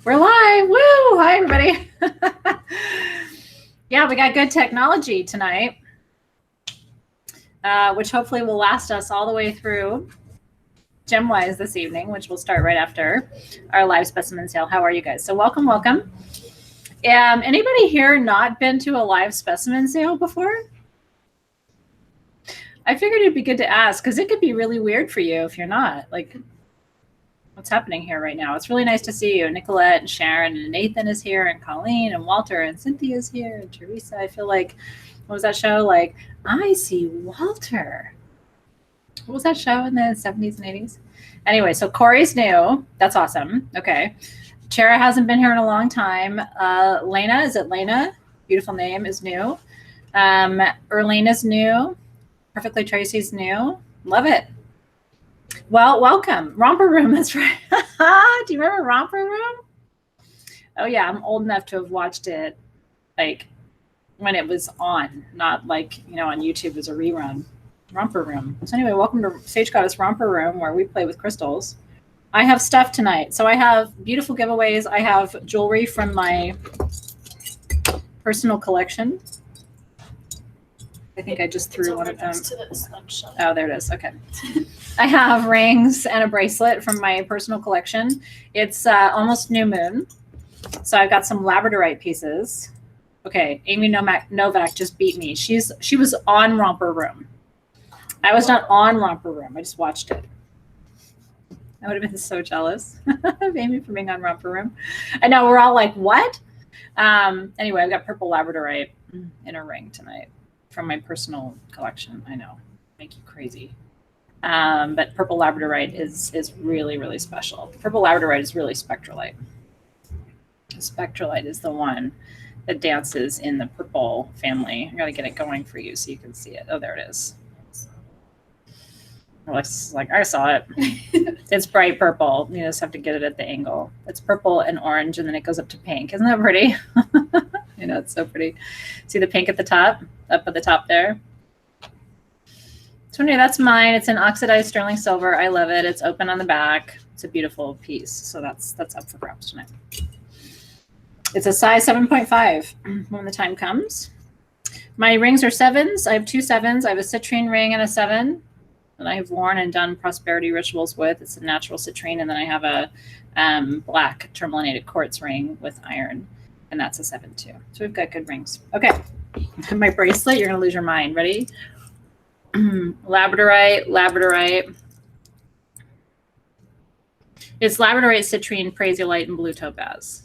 We're live. Woo! Hi, everybody. Yeah, we got good technology tonight, which hopefully will last us all the way through GemWise this evening, which will start right after our live specimen sale. How are you guys? So welcome, welcome. Anybody here not been to a live specimen sale before? I figured it'd be good to ask because it could be really weird for you if you're not. Like, what's happening here right now? It's really nice to see you. Nicolette and Sharon and Nathan is here, and Colleen and Walter and Cynthia's here, and Teresa. I feel like, what was that show? Like, I see Walter. What was that show in the 70s and 80s? Anyway, so Corey's new. That's awesome. Okay. Chera hasn't been here in a long time. Lena, is it Lena? Beautiful name, is new. Erlene is new. Perfectly Tracy's new. Love it. Well, welcome. Romper Room, that's right. Do you remember Romper Room? Oh, yeah, I'm old enough to have watched it, like, when it was on, not like, you know, on YouTube as a rerun. Romper Room. So anyway, welcome to Sage Goddess Romper Room, where we play with crystals. I have stuff tonight. So I have beautiful giveaways. I have jewelry from my personal collection. I think I just threw one of them. Oh, there it is. Okay. I have rings and a bracelet from my personal collection. It's almost new moon. So I've got some labradorite pieces. Okay, Amy Novak just beat me. She was on Romper Room. I was not on Romper Room. I just watched it. I would have been so jealous of Amy for being on Romper Room. I know, we're all like, what? Anyway, I've got purple labradorite in a ring tonight from my personal collection. I know, make you crazy. But purple labradorite is really, really special. Purple labradorite is really spectralite. Spectralite is the one that dances in the purple family. I got to get it going for you so you can see it. Oh, there it is. Alexis like, I saw it. It's bright purple. You just have to get it at the angle. It's purple and orange, and then it goes up to pink. Isn't that pretty? You know, it's so pretty. See the pink at the top? Up at the top there? So anyway, that's mine. It's an oxidized sterling silver. I love it. It's open on the back. It's a beautiful piece. So that's up for grabs tonight. It's a size 7.5 when the time comes. My rings are 7s. I have 2 7s. I have a citrine ring and a 7 that I have worn and done prosperity rituals with. It's a natural citrine. And then I have a black tourmalinated quartz ring with iron. And that's a 7 too. So we've got good rings. Okay. My bracelet, you're going to lose your mind. Ready? Labradorite, labradorite. It's labradorite, citrine, prasiolite, and blue topaz.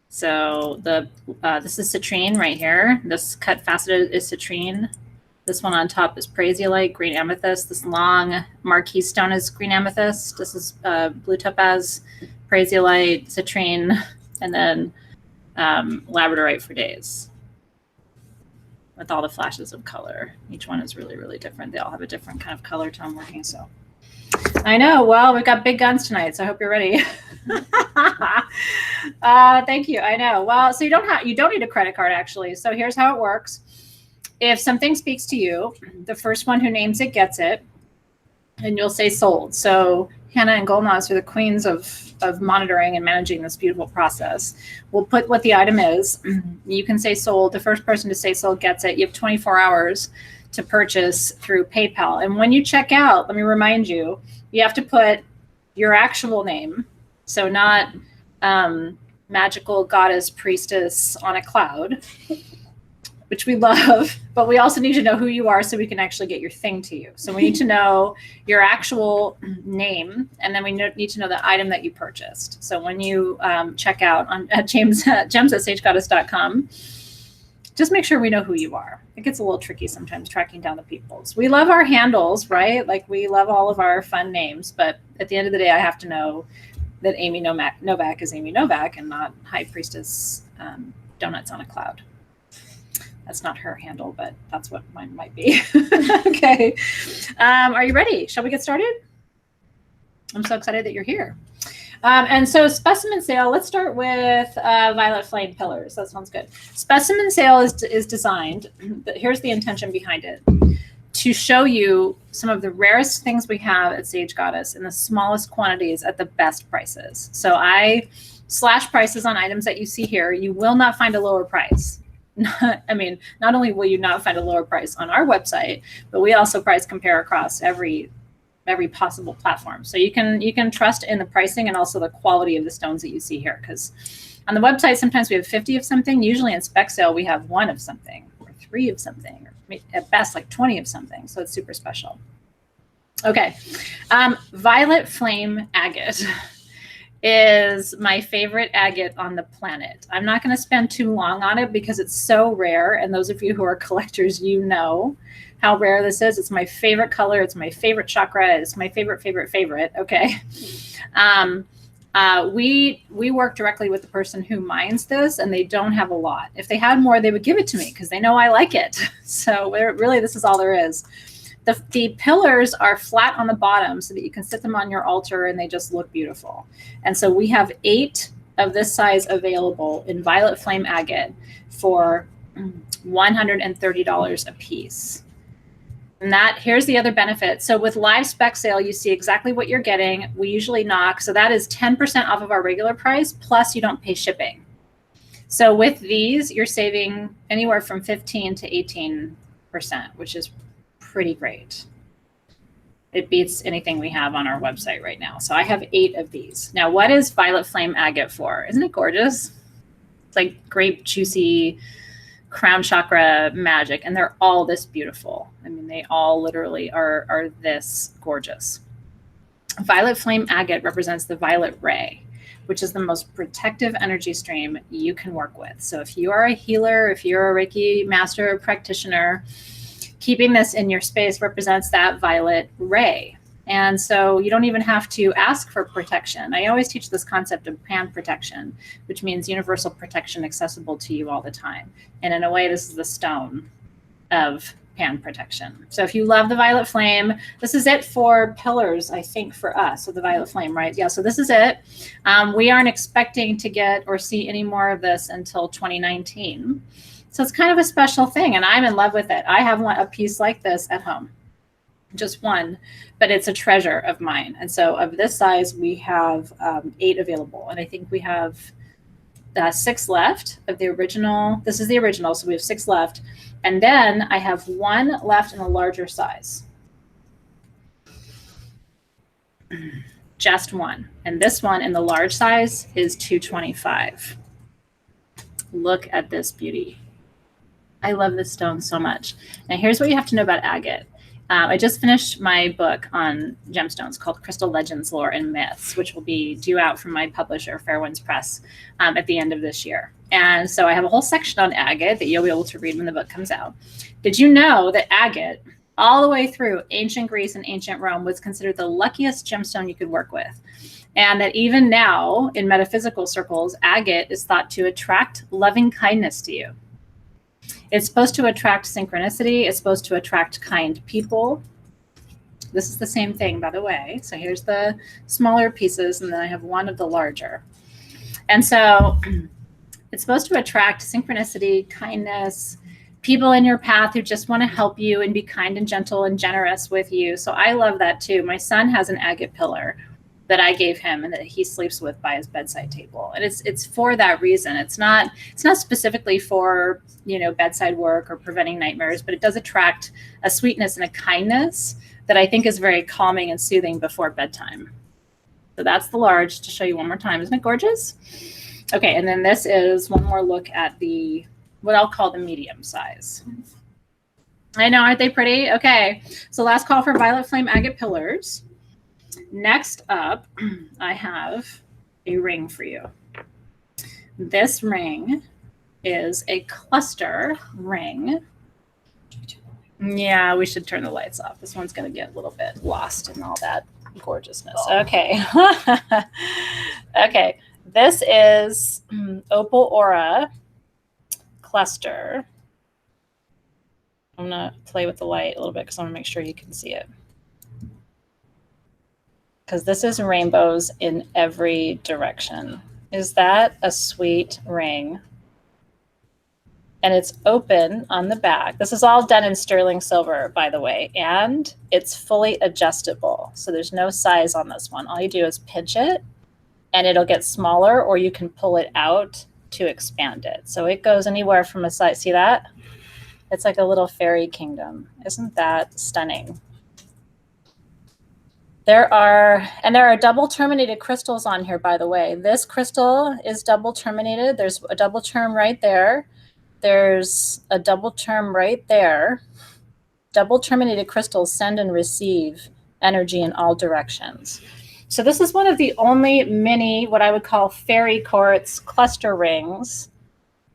So this is citrine right here. This cut faceted is citrine. This one on top is prasiolite, green amethyst. This long marquise stone is green amethyst. This is blue topaz, prasiolite, citrine, and then labradorite for days. With all the flashes of color. Each one is really, really different. They all have a different kind of color tone working. So I know. Well, we've got big guns tonight, so I hope you're ready. Thank you. I know. Well, so you don't need a credit card actually. So here's how it works. If something speaks to you, the first one who names it gets it, and you'll say sold. So Hannah and Golnaz are the queens of monitoring and managing this beautiful process. We'll put what the item is. You can say sold. The first person to say sold gets it. You have 24 hours to purchase through PayPal. And when you check out, let me remind you, you have to put your actual name. So not magical goddess priestess on a cloud, which we love, but we also need to know who you are so we can actually get your thing to you. So we need to know your actual name, and then we need to know the item that you purchased. So when you check out at gems@sagegoddess.com, just make sure we know who you are. It gets a little tricky sometimes tracking down the peoples. We love our handles, right? Like we love all of our fun names, but at the end of the day, I have to know that Amy Novak is Amy Novak and not High Priestess Donuts on a Cloud. That's not her handle, but that's what mine might be. Okay. Are you ready? Shall we get started? I'm so excited that you're here. And so specimen sale, let's start with violet flame pillars. That sounds good. Specimen sale is designed, here's the intention behind it, to show you some of the rarest things we have at Sage Goddess in the smallest quantities at the best prices. So I slash prices on items that you see here, you will not find a lower price. I mean, not only will you not find a lower price on our website, but we also price compare across every possible platform. So you can trust in the pricing and also the quality of the stones that you see here. Because on the website, sometimes we have 50 of something. Usually in spec sale, we have 1 of something or 3 of something, or at best like 20 of something. So it's super special. Okay, violet flame agate is my favorite agate on the planet. I'm not going to spend too long on it because it's so rare. And those of you who are collectors, you know how rare this is. It's my favorite color. It's my favorite chakra. It's my favorite. Okay. We work directly with the person who mines this, and they don't have a lot. If they had more, they would give it to me because they know I like it. So really, this is all there is. The pillars are flat on the bottom so that you can sit them on your altar and they just look beautiful. And so we have 8 of this size available in violet flame agate for $130 a piece. And here's the other benefit. So with live spec sale, you see exactly what you're getting. We usually knock. So that is 10% off of our regular price, plus you don't pay shipping. So with these, you're saving anywhere from 15 to 18%, which is pretty great. It beats anything we have on our website right now. So I have 8 of these. Now, what is violet flame agate for? Isn't it gorgeous? It's like grape juicy crown chakra magic, and they're all this beautiful. I mean, they all literally are this gorgeous. Violet flame agate represents the violet ray, which is the most protective energy stream you can work with. So if you are a healer, if you're a Reiki master or practitioner, keeping this in your space represents that violet ray. And so you don't even have to ask for protection. I always teach this concept of pan protection, which means universal protection accessible to you all the time. And in a way, this is the stone of pan protection. So if you love the violet flame, this is it for pillars, I think, for us. So the violet flame, right? Yeah, so this is it. We aren't expecting to get or see any more of this until 2019. So it's kind of a special thing, and I'm in love with it. I have a piece like this at home, just one, but it's a treasure of mine. And so of this size, we have 8 available, and I think we have 6 left of the original. This is the original, so we have 6 left. And then I have 1 left in a larger size. Just 1. And this one in the large size is $225. Look at this beauty. I love this stone so much. Now here's what you have to know about agate. I just finished my book on gemstones called Crystal Legends, Lore, and Myths, which will be due out from my publisher, Fairwinds Press, at the end of this year. And so I have a whole section on agate that you'll be able to read when the book comes out. Did you know that agate, all the way through ancient Greece and ancient Rome, was considered the luckiest gemstone you could work with? And that even now, in metaphysical circles, agate is thought to attract loving kindness to you. It's supposed to attract synchronicity. It's supposed to attract kind people. This is the same thing, by the way. So here's the smaller pieces, and then I have 1 of the larger. And so it's supposed to attract synchronicity, kindness, people in your path who just want to help you and be kind and gentle and generous with you. So I love that too. My son has an agate pillar that I gave him and that he sleeps with by his bedside table. And it's for that reason. It's not specifically for, bedside work or preventing nightmares, but it does attract a sweetness and a kindness that I think is very calming and soothing before bedtime. So that's the large, to show you one more time. Isn't it gorgeous? Okay, and then this is one more look at what I'll call the medium size. I know, aren't they pretty? Okay, so last call for violet flame agate pillars. Next up, I have a ring for you. This ring is a cluster ring. Yeah, we should turn the lights off. This one's going to get a little bit lost in all that gorgeousness. Okay. Okay, this is Opal Aura cluster. I'm going to play with the light a little bit because I want to make sure you can see it. Because this is rainbows in every direction. Is that a sweet ring? And it's open on the back. This is all done in sterling silver, by the way, and it's fully adjustable. So there's no size on this one. All you do is pinch it, and it'll get smaller, or you can pull it out to expand it. So it goes anywhere from a size, see that? It's like a little fairy kingdom. Isn't that stunning? There are double terminated crystals on here, by the way. This crystal is double terminated. There's a double term right there. There's a double term right there. Double terminated crystals send and receive energy in all directions. So this is one of the only mini, what I would call fairy quartz cluster rings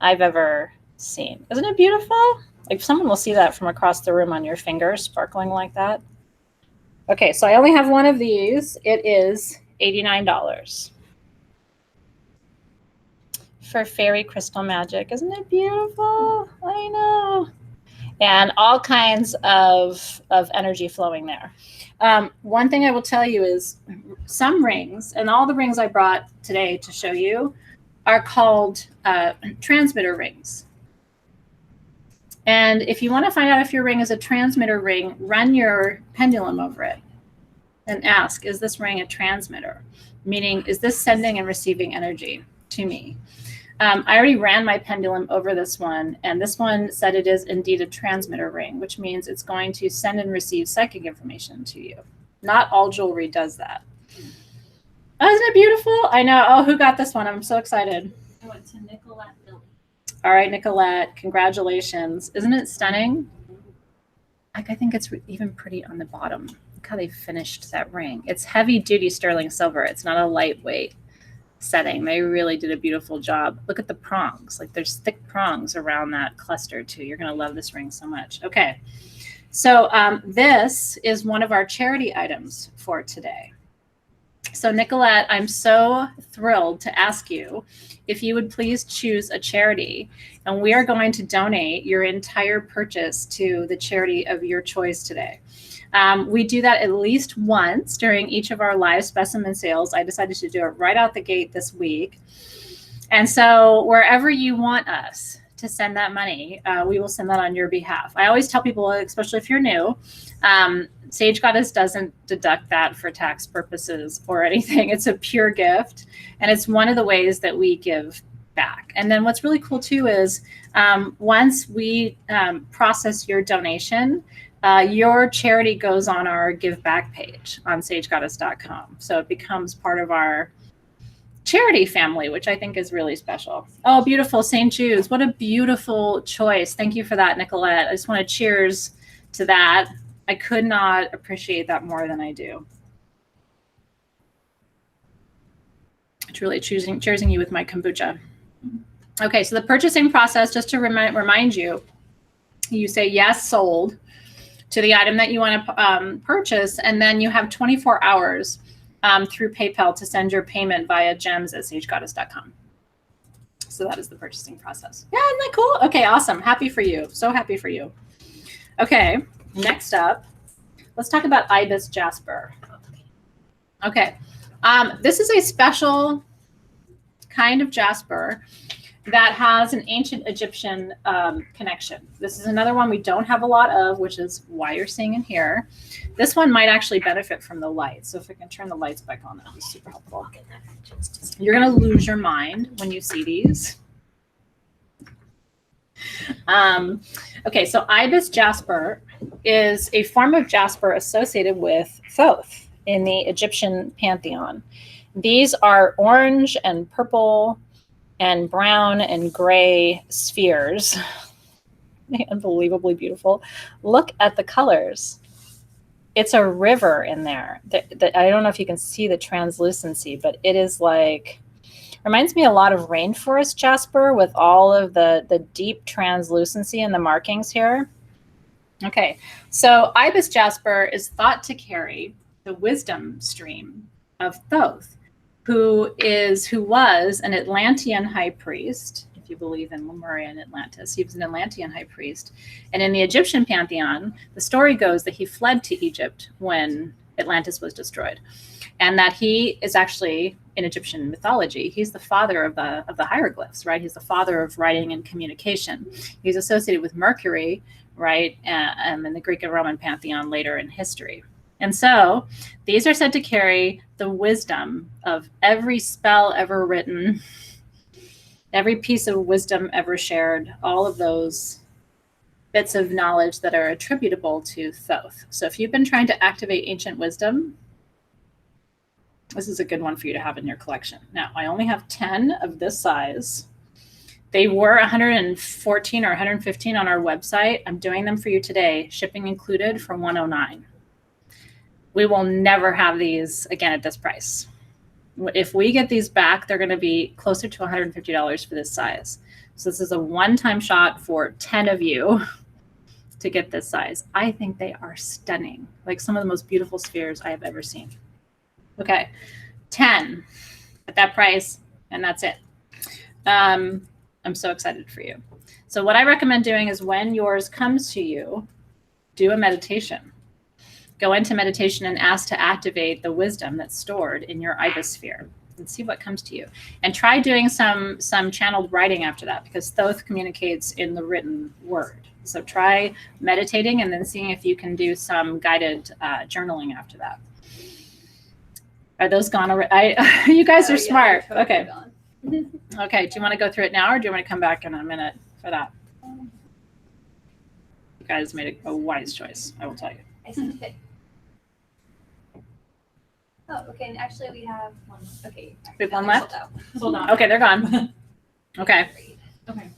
I've ever seen. Isn't it beautiful? Like someone will see that from across the room on your finger, sparkling like that. Okay, so I only have one of these. It is $89 for fairy crystal magic. Isn't it beautiful? I know. And all kinds of energy flowing there. One thing I will tell you is some rings, and all the rings I brought today to show you, are called transmitter rings. And if you want to find out if your ring is a transmitter ring, run your pendulum over it and ask, is this ring a transmitter? Meaning, is this sending and receiving energy to me? I already ran my pendulum over this one, and this one said it is indeed a transmitter ring, which means it's going to send and receive psychic information to you. Not all jewelry does that. Oh, isn't it beautiful? I know. Oh, who got this one? I'm so excited. I went to Nicolette Billy. All right, Nicolette, congratulations. Isn't it stunning? Like, I think it's even pretty on the bottom. Look how they finished that ring. It's heavy duty sterling silver. It's not a lightweight setting. They really did a beautiful job. Look at the prongs. Like there's thick prongs around that cluster too. You're going to love this ring so much. Okay. So this is one of our charity items for today. So Nicolette, I'm so thrilled to ask you if you would please choose a charity, and we are going to donate your entire purchase to the charity of your choice today. We do that at least once during each of our live specimen sales. I decided to do it right out the gate this week. And so wherever you want us to send that money, we will send that on your behalf. I always tell people, especially if you're new, Sage Goddess doesn't deduct that for tax purposes or anything. It's a pure gift, and it's one of the ways that we give back. And then what's really cool too is once we process your donation, your charity goes on our give back page on sagegoddess.com. So it becomes part of our charity family, which I think is really special. Oh, beautiful. St. Jude's. What a beautiful choice. Thank you for that, Nicolette. I just want to cheers to that. I could not appreciate that more than I do. Truly cheersing you with my kombucha. Okay, so the purchasing process, just to remind you, you say yes, sold to the item that you want to purchase, and then you have 24 hours through PayPal to send your payment via gems@sagegoddess.com. So that is the purchasing process. Yeah, isn't that cool? Okay, awesome. Happy for you. So happy for you. Okay, next up, let's talk about Ibis jasper. Okay, this is a special kind of jasper that has an ancient Egyptian connection. This is another one we don't have a lot of, which is why you're seeing it here. This one might actually benefit from the light. So if I can turn the lights back on, that would be super helpful. You're gonna lose your mind when you see these. Okay, so Ibis jasper is a form of jasper associated with Thoth in the Egyptian pantheon. These are orange and purple and brown and gray spheres. Unbelievably beautiful. Look at the colors. It's a river in there. I don't know if you can see the translucency, but it is like, reminds me a lot of rainforest jasper with all of the deep translucency in the markings here. Okay, so Ibis jasper is thought to carry the wisdom stream of Thoth, who was an Atlantean high priest, if you believe in Lemurian Atlantis. He was an Atlantean high priest. And in the Egyptian pantheon, the story goes that he fled to Egypt when Atlantis was destroyed. And that he is actually, in Egyptian mythology, he's the father of the hieroglyphs, right? He's the father of writing and communication. He's associated with Mercury, right? In the Greek and Roman pantheon later in history. And so these are said to carry the wisdom of every spell ever written, every piece of wisdom ever shared, all of those bits of knowledge that are attributable to Thoth. So if you've been trying to activate ancient wisdom, this is a good one for you to have in your collection. Now, I only have 10 of this size. They were 114 or 115 on our website. I'm doing them for you today, shipping included, for $109. We will never have these again at this price. If we get these back, they're going to be closer to $150 for this size. So this is a one-time shot for 10 of you to get this size. I think they are stunning, like some of the most beautiful spheres I have ever seen. Okay, 10 at that price, and that's it. I'm so excited for you. So what I recommend doing is when yours comes to you, do a meditation. Go into meditation and ask to activate the wisdom that's stored in your Ibis sphere and see what comes to you. And try doing some channeled writing after that, because Thoth communicates in the written word. So try meditating and then seeing if you can do some guided journaling after that. Are those gone already? You guys are smart. Totally okay. Gone. Okay. Do you want to go through it now, or do you want to come back in a minute for that? You guys made a wise choice, I will tell you. I see fit. Oh, okay. And actually, we have one. Okay. We have one left? Hold on. Okay, they're gone. Okay. Okay.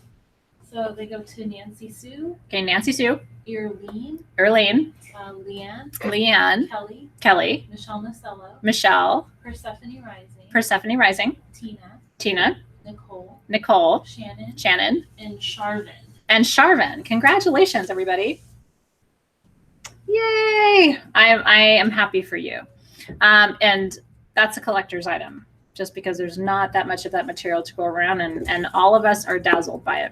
So they go to Nancy Sue. Okay, Nancy Sue. Earlene. Leanne. Kelly. Michelle. Persephone Rising. Tina. Nicole. Shannon. And Sharvin. Congratulations, everybody. Yay! I am happy for you. And that's a collector's item, just because there's not that much of that material to go around, and all of us are dazzled by it.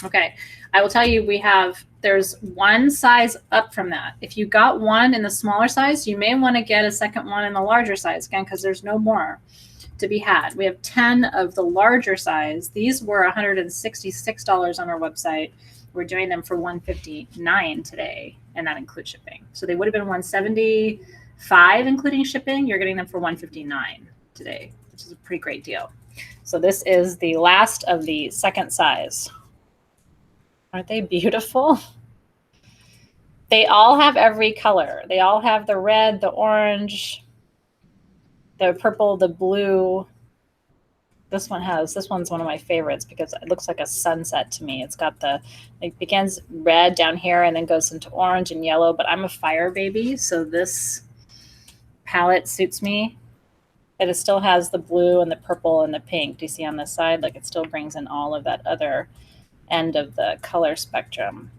Okay, I will tell you, there's one size up from that. If you got one in the smaller size, you may want to get a second one in the larger size, again, because there's no more to be had. We have 10 of the larger size. These were $166 on our website. We're doing them for $159 today, and that includes shipping. So they would have been $175 including shipping. You're getting them for $159 today, which is a pretty great deal. So this is the last of the second size. Aren't they beautiful? They all have every color. They all have the red, the orange, the purple, the blue. This one's one of my favorites because it looks like a sunset to me. It's got it begins red down here and then goes into orange and yellow, but I'm a fire baby, so this palette suits me. It still has the blue and the purple and the pink. Do you see on this side? Like, it still brings in all of that other end of the color spectrum.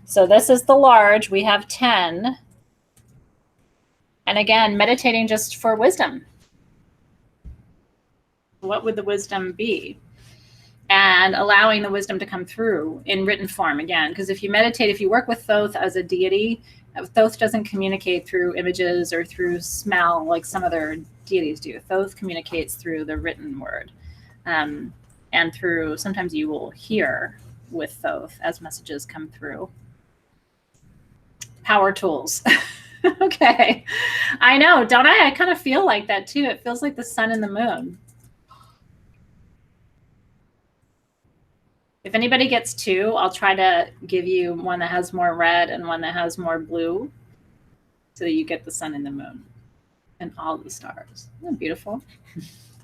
So this is the large. We have 10. And again, meditating just for wisdom. What would the wisdom be? And allowing the wisdom to come through in written form again. Because if you meditate, if you work with Thoth as a deity, Thoth doesn't communicate through images or through smell like some other deities do. Thoth communicates through the written word. And through, sometimes you will hear with Thoth as messages come through. Power tools. Okay. I know, don't I? I kind of feel like that too. It feels like the sun and the moon. If anybody gets two, I'll try to give you one that has more red and one that has more blue, so that you get the sun and the moon and all the stars. Isn't that beautiful?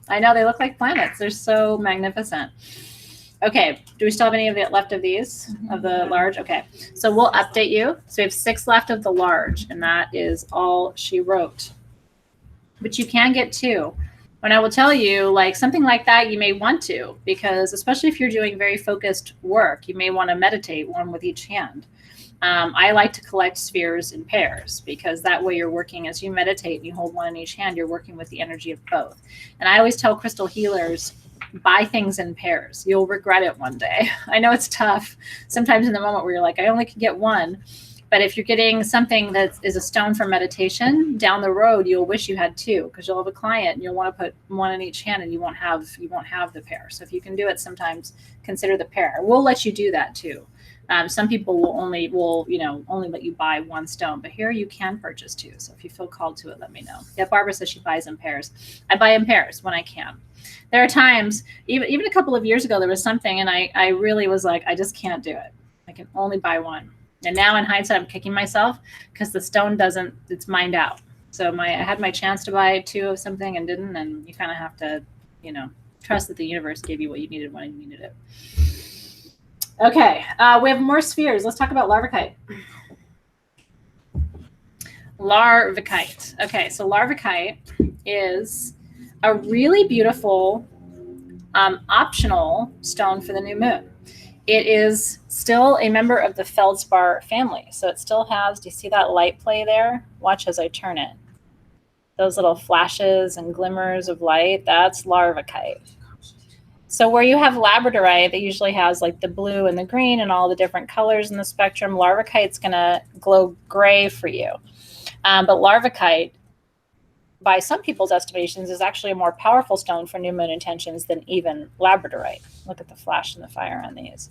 I know, they look like planets. They're so magnificent. Okay, do we still have any of the left of these, of the large? Okay, so we'll update you. So we have 6 left of the large, and that is all she wrote. But you can get 2. And I will tell you, like, something like that you may want to, because especially if you're doing very focused work, you may want to meditate one with each hand. I like to collect spheres in pairs, because that way you're working, as you meditate and you hold one in each hand, you're working with the energy of both. And I always tell crystal healers, buy things in pairs. You'll regret it one day. I know it's tough sometimes in the moment where you're like, I only can get one. But if you're getting something that is a stone for meditation, down the road, you'll wish you had 2, because you'll have a client and you'll want to put one in each hand and you won't have the pair. So if you can do it, sometimes consider the pair. We'll let you do that too. Some people will only let you buy one stone, but here you can purchase two. So if you feel called to it, let me know. Yeah, Barbara says she buys in pairs. I buy in pairs when I can. There are times, even a couple of years ago, there was something, and I really was like, I just can't do it. I can only buy one. And now in hindsight, I'm kicking myself because the stone it's mined out. So I had my chance to buy two of something and didn't, and you kind of have to, trust that the universe gave you what you needed when you needed it. Okay, we have more spheres. Let's talk about Larvikite. Larvikite. Okay, so Larvikite is a really beautiful optional stone for the new moon. It is still a member of the feldspar family. So it still has, do you see that light play there? Watch as I turn it. Those little flashes and glimmers of light, that's Larvikite. So where you have labradorite that usually has like the blue and the green and all the different colors in the spectrum, Larvikite's going to glow gray for you. But Larvikite, by some people's estimations, is actually a more powerful stone for new moon intentions than even labradorite. Look at the flash and the fire on these.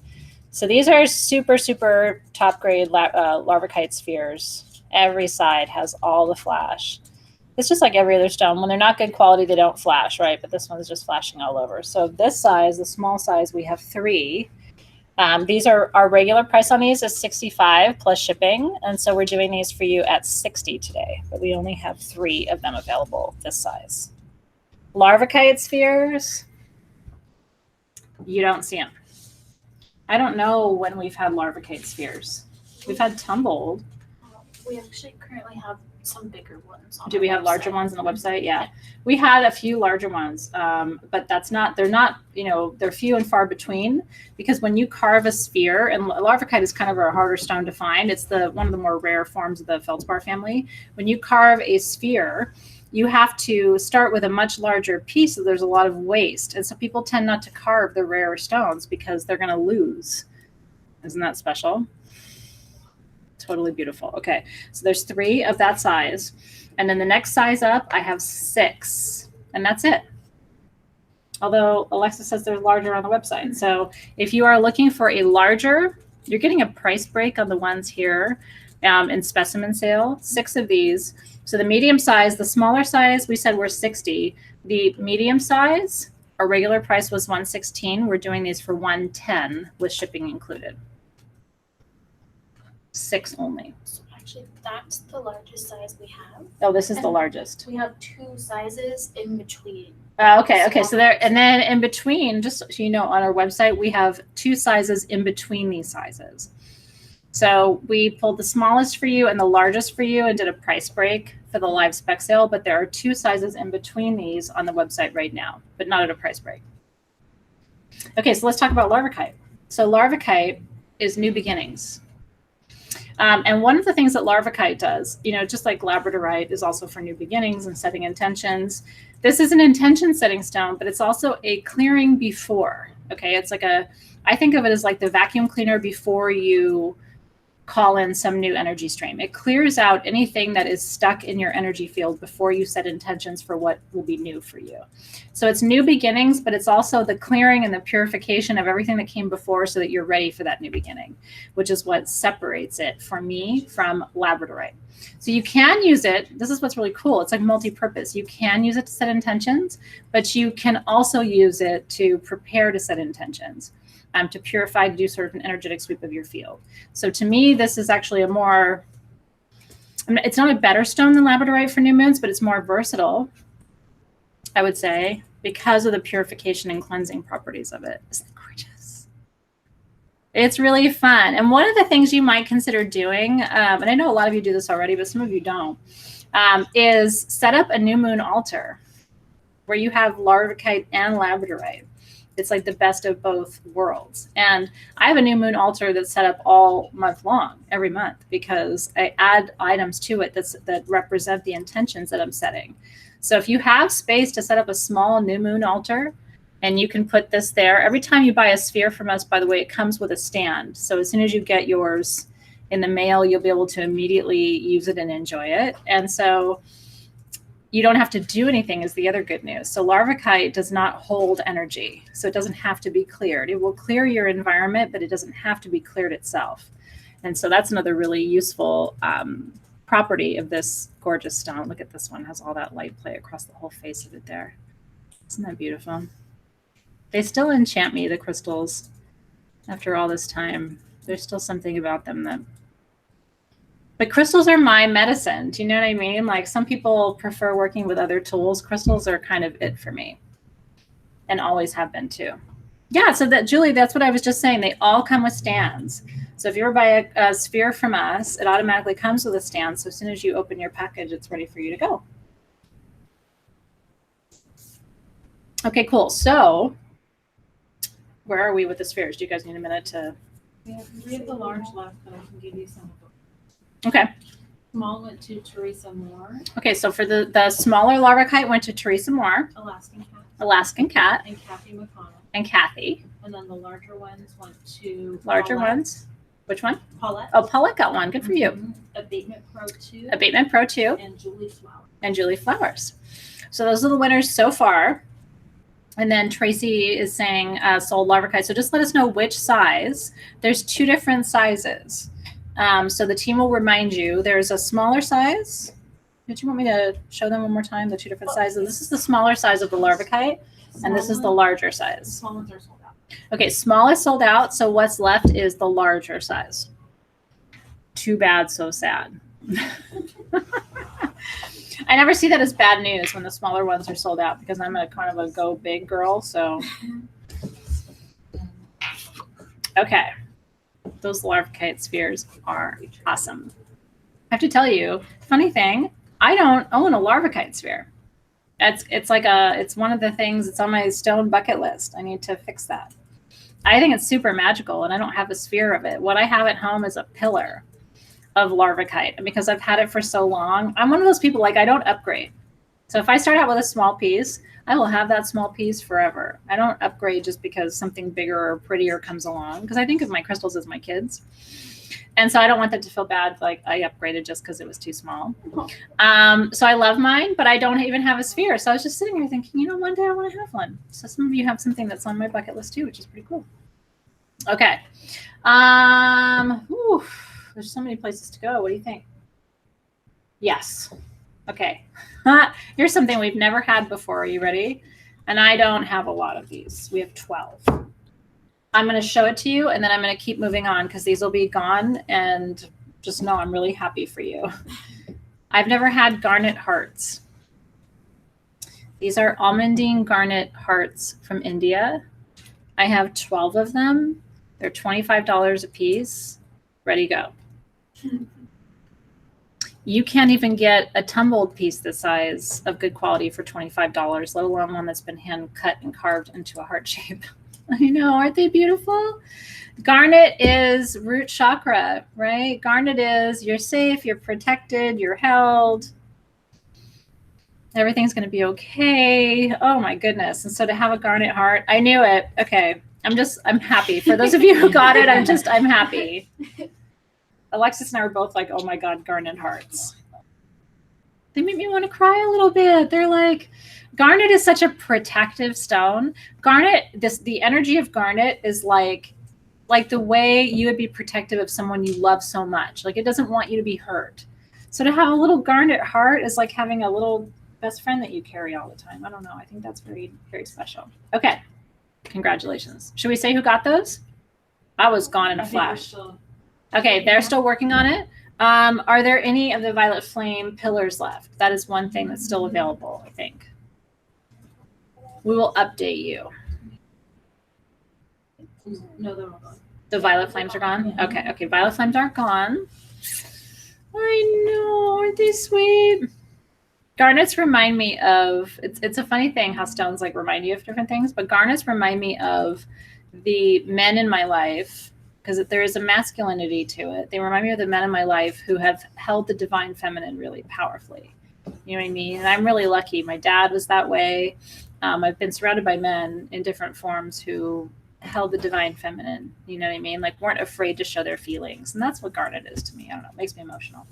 So these are super, super top grade Larvikite spheres. Every side has all the flash. It's just like every other stone. When they're not good quality, they don't flash, right? But this one's just flashing all over. So this size, the small size, we have 3. These are our regular price on these is $65 plus shipping. And so we're doing these for you at $60 today, but we only have 3 of them available this size. Larvikite spheres, you don't see them. I don't know when we've had Larvikite spheres. We've had tumbled. We actually currently have some bigger ones. Do we have larger ones on the website? Yeah. We had a few larger ones, but they're not, they're few and far between, because when you carve a sphere, and Larvikite is kind of a harder stone to find. It's one of the more rare forms of the feldspar family. When you carve a sphere, you have to start with a much larger piece, so there's a lot of waste. And so people tend not to carve the rarer stones because they're going to lose. Isn't that special? Totally beautiful. Okay, so there's 3 of that size. And then the next size up, I have 6. And that's it. Although Alexa says there's larger on the website. So if you are looking for a larger, you're getting a price break on the ones here in specimen sale. 6 of these. So the medium size, the smaller size, we said we're $60. The medium size, our regular price was $116. We're doing these for $110 with shipping included. 6 only. So actually, that's the largest size we have. Oh, this is the largest. We have 2 sizes in between. Okay. So and then in between, just so you know, on our website, we have 2 sizes in between these sizes. So we pulled the smallest for you and the largest for you and did a price break for the live spec sale, but there are 2 sizes in between these on the website right now, but not at a price break. Okay, so let's talk about Larvikite. So Larvikite is new beginnings. And one of the things that Larvikite does, just like labradorite is also for new beginnings and setting intentions. This is an intention setting stone, but it's also a clearing before. Okay, it's like I think of it as like the vacuum cleaner before you call in some new energy stream. It clears out anything that is stuck in your energy field before you set intentions for what will be new for you. So it's new beginnings, but it's also the clearing and the purification of everything that came before so that you're ready for that new beginning, which is what separates it for me from labradorite. So you can use it. This is what's really cool. It's like multi-purpose. You can use it to set intentions, but you can also use it to prepare to set intentions. To purify, to do sort of an energetic sweep of your field. So to me, this is actually it's not a better stone than labradorite for new moons, but it's more versatile, I would say, because of the purification and cleansing properties of it. Isn't it gorgeous? It's really fun. And one of the things you might consider doing, and I know a lot of you do this already, but some of you don't, is set up a new moon altar where you have Larvikite and labradorite. It's like the best of both worlds. And I have a new moon altar that's set up all month long, every month, because I add items to it that represent the intentions that I'm setting. So if you have space to set up a small new moon altar, and you can put this there. Every time you buy a sphere from us, by the way, it comes with a stand. So as soon as you get yours in the mail, you'll be able to immediately use it and enjoy it. And so you don't have to do anything is the other good news. So Larvikite does not hold energy. So it doesn't have to be cleared. It will clear your environment, but it doesn't have to be cleared itself. And so that's another really useful property of this gorgeous stone. Look at this one, has all that light play across the whole face of it there. Isn't that beautiful? They still enchant me, the crystals, after all this time. There's still something about them that... But crystals are my medicine. Do you know what I mean? Like some people prefer working with other tools. Crystals are kind of it for me and always have been too. Yeah, so that, Julie, that's what I was just saying. They all come with stands. So if you were buy a sphere from us, it automatically comes with a stand. So as soon as you open your package, it's ready for you to go. Okay, cool. So where are we with the spheres? Do you guys need a minute to... We have the large left, but I can give you some of them. Okay. Small went to Teresa Moore. Okay, so for the smaller Larvikite went to Teresa Moore, Alaskan Cat. and Kathy McConnell. And Kathy. And then the larger ones went to Larger Paulette. ones. Which one? Paulette. Oh, Paulette got one. Good for you. Abatement Pro 2. Abatement Pro 2. And Julie Flower. And Julie Flowers. So those are the winners so far. And then Tracy is saying sold Larvikite. So just let us know which size. There's 2 different sizes. So the team will remind you. There's a smaller size. Did you want me to show them one more time, the 2 different sizes? This is the smaller size of the Larvikite, and this is the larger size. Small ones are sold out. Okay, small is sold out, so what's left is the larger size. Too bad, so sad. I never see that as bad news when the smaller ones are sold out because I'm a kind of a go big girl, so. Okay. Those Larvikite spheres are awesome. I have to tell you, funny thing, I don't own a Larvikite sphere. It's one of the things that's on my stone bucket list. I need to fix that. I think it's super magical and I don't have a sphere of it. What I have at home is a pillar of Larvikite. And because I've had it for so long, I'm one of those people, like, I don't upgrade. So if I start out with a small piece, I will have that small piece forever. I don't upgrade just because something bigger or prettier comes along, because I think of my crystals as my kids. And so I don't want them to feel bad like I upgraded just because it was too small. So I love mine, but I don't even have a sphere. So I was just sitting here thinking, you know, one day I want to have one. So some of you have something that's on my bucket list too, which is pretty cool. Okay. There's so many places to go. What do you think? Yes. Okay. Here's something we've never had before. Are you ready? And I don't have a lot of these. We have 12. I'm going to show it to you, and then I'm going to keep moving on because these will be gone, and just know I'm really happy for you. I've never had garnet hearts. These are almondine garnet hearts from India. I have 12 of them. They're $25 a piece. Ready, go. You can't even get a tumbled piece this size of good quality for $25, let alone one that's been hand cut and carved into a heart shape. I know, aren't they beautiful? Garnet is root chakra, right? Garnet is you're safe, you're protected, you're held. Everything's going to be okay. Oh my goodness. And so to have a garnet heart, I knew it. Okay. I'm happy. For those of you who got it, I'm happy. Alexis and I were both like, oh my God, garnet hearts. They make me want to cry a little bit. They're like, garnet is such a protective stone. Garnet, the energy of garnet is like the way you would be protective of someone you love so much. Like it doesn't want you to be hurt. So to have a little garnet heart is like having a little best friend that you carry all the time. I don't know. I think that's very, very special. Okay. Congratulations. Should we say who got those? I was gone in a flash. Okay, they're still working on it. Are there any of the violet flame pillars left? That is one thing that's still available, I think. We will update you. No, they're all gone. The violet flames are gone? Okay, okay. Violet flames aren't gone. I know, aren't they sweet? Garnets remind me of, it's a funny thing how stones like remind you of different things, but garnets remind me of the men in my life, because there is a masculinity to it. They remind me of the men in my life who have held the divine feminine really powerfully. You know what I mean? And I'm really lucky. My dad was that way. I've been surrounded by men in different forms who held the divine feminine. You know what I mean? Like weren't afraid to show their feelings. And that's what garnet is to me. I don't know. It makes me emotional.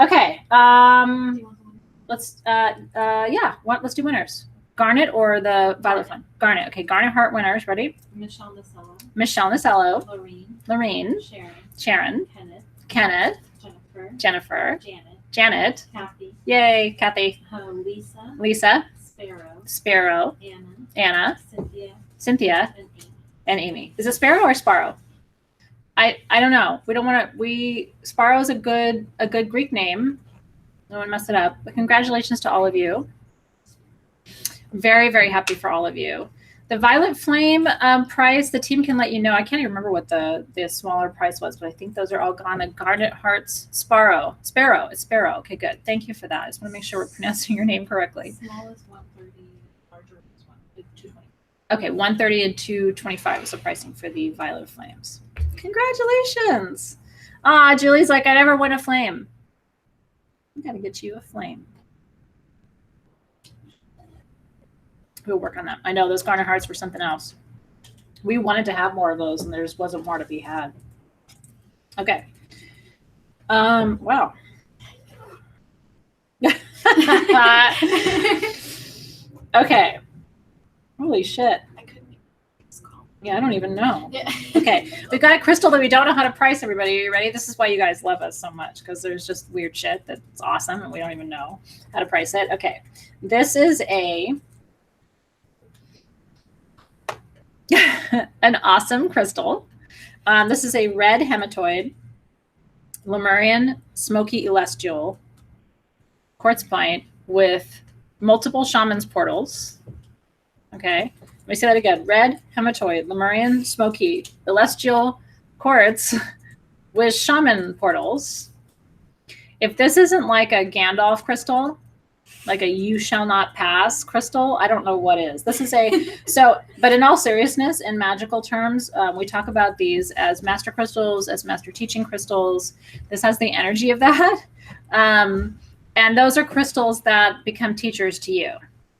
Okay. let's let's do winners. Garnet or the violet flame? Garnet. Okay, Garnet heart winners. Ready? Michelle Nacello. Michelle Nacello. Lorene. Sharon. Sharon. Kenneth. Jennifer. Janet. Kathy. Yay, Kathy. Lisa. Sparrow. Anna. Cynthia. And Amy. And Amy. Is it Sparrow or Sparrow? I don't know. We don't want to. Sparrow is a good Greek name. No one mess it up. But congratulations to all of you. Very, very happy for all of you. The violet flame price, the team can let you know. I can't even remember what the smaller price was, but I think those are all gone. The Garnet Hearts Sparrow. It's Sparrow. Okay, good. Thank you for that. I just want to make sure we're pronouncing your name correctly. Small is 130, larger is 220. Okay, 130 and 225 is the pricing for the violet flames. Congratulations. Julie's like, I never won a flame. I gotta get you a flame. We'll work on that. I know those Garnet Hearts were something else. We wanted to have more of those, and there just wasn't more to be had. Okay. Wow. Okay. Holy shit. I couldn't make this call. Yeah, I don't even know. Yeah. Okay. We've got a crystal that we don't know how to price, everybody. Are you ready? This is why you guys love us so much, because there's just weird shit that's awesome, and we don't even know how to price it. Okay. This is an awesome crystal. This is a red hematoid, Lemurian smoky celestial quartz point with multiple shaman's portals. Okay, let me say that again. Red hematoid, Lemurian smoky celestial quartz with shaman portals. If this isn't like a Gandalf crystal, like a you shall not pass crystal, I don't know what is. This is but in all seriousness, in magical terms, we talk about these as master crystals, as master teaching crystals. This has the energy of that. And those are crystals that become teachers to you.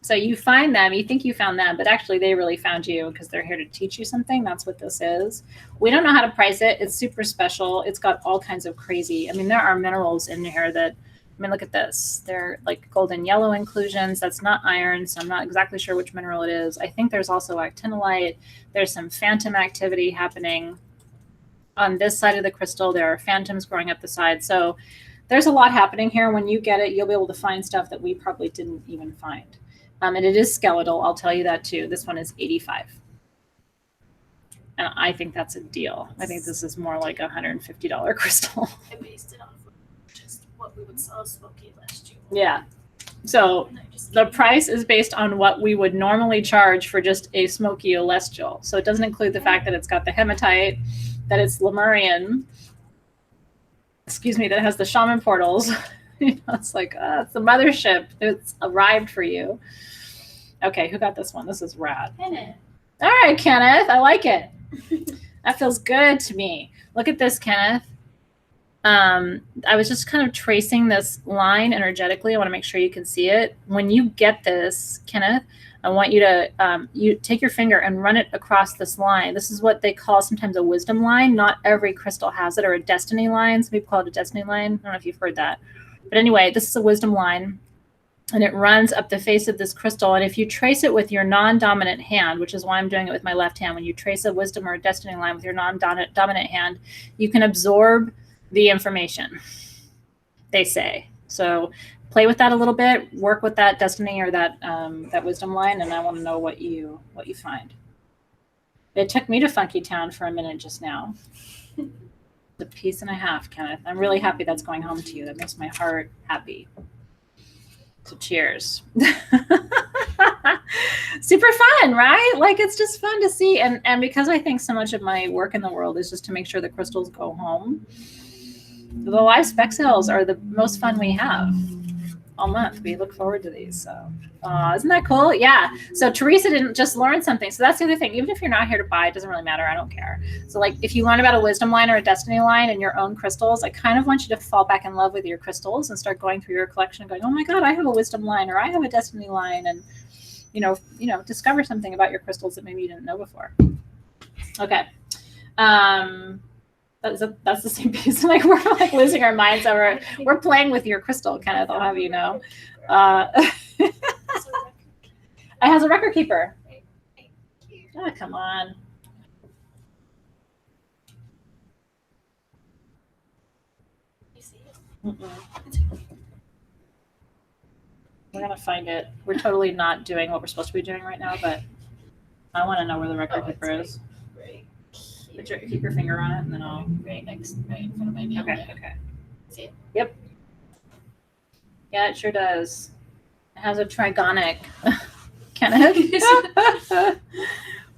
So you find them, you think you found them, but actually they really found you because they're here to teach you something. That's what this is. We don't know how to price it. It's super special. It's got all kinds of crazy, there are minerals in here that, look at this. They're like golden yellow inclusions. That's not iron, so I'm not exactly sure which mineral it is. I think there's also actinolite. There's some phantom activity happening on this side of the crystal. There are phantoms growing up the side. So there's a lot happening here. When you get it, you'll be able to find stuff that we probably didn't even find. And it is skeletal. I'll tell you that too. This one is 85. And I think that's a deal. I think this is more like a $150 crystal. I based it off of just what we would sell smoky last year. Yeah. So the price is based on what we would normally charge for just a smoky celestial. So it doesn't include the fact that it's got the hematite, that it's Lemurian, that it has the shaman portals. It's like, it's the mothership. It's arrived for you. Okay, who got this one? This is rad. Kenneth. All right, Kenneth. I like it. That feels good to me. Look at this, Kenneth. I was just kind of tracing this line energetically. I want to make sure you can see it. When you get this, Kenneth, I want you to you take your finger and run it across this line. This is what they call sometimes a wisdom line. Not every crystal has it, or a destiny line. Some people call it a destiny line. I don't know if you've heard that. But anyway, this is a wisdom line, and it runs up the face of this crystal. And if you trace it with your non-dominant hand, which is why I'm doing it with my left hand, when you trace a wisdom or a destiny line with your non-dominant hand, you can absorb the information, they say. So play with that a little bit, work with that destiny or that wisdom line, and I want to know what you find. It took me to Funky Town for a minute just now. A piece and a half, Kenneth. I'm really happy that's going home to you. That makes my heart happy. So cheers. Super fun, right? Like, it's just fun to see. And because I think so much of my work in the world is just to make sure the crystals go home, the live spec sales are the most fun we have all month. We look forward to these. So isn't that cool? Yeah. So Teresa didn't just learn something. So that's the other thing. Even if you're not here to buy, it doesn't really matter. I don't care. So like if you learn about a wisdom line or a destiny line in your own crystals, I kind of want you to fall back in love with your crystals and start going through your collection and going, oh my God, I have a wisdom line or I have a destiny line, and discover something about your crystals that maybe you didn't know before. Okay. That's the same piece. Like we're like losing our minds over it. We're playing with your crystal, Kenneth. I'll have you know. It has a record keeper. Oh, come on. You see it? Mm-mm. We're gonna find it. We're totally not doing what we're supposed to be doing right now, but I want to know where the record keeper is. Right. Keep your finger on it, and then I'll. Right in front of my nail. Okay. Okay. See it? Yep. Yeah, it sure does. It has a trigonic. Kenneth.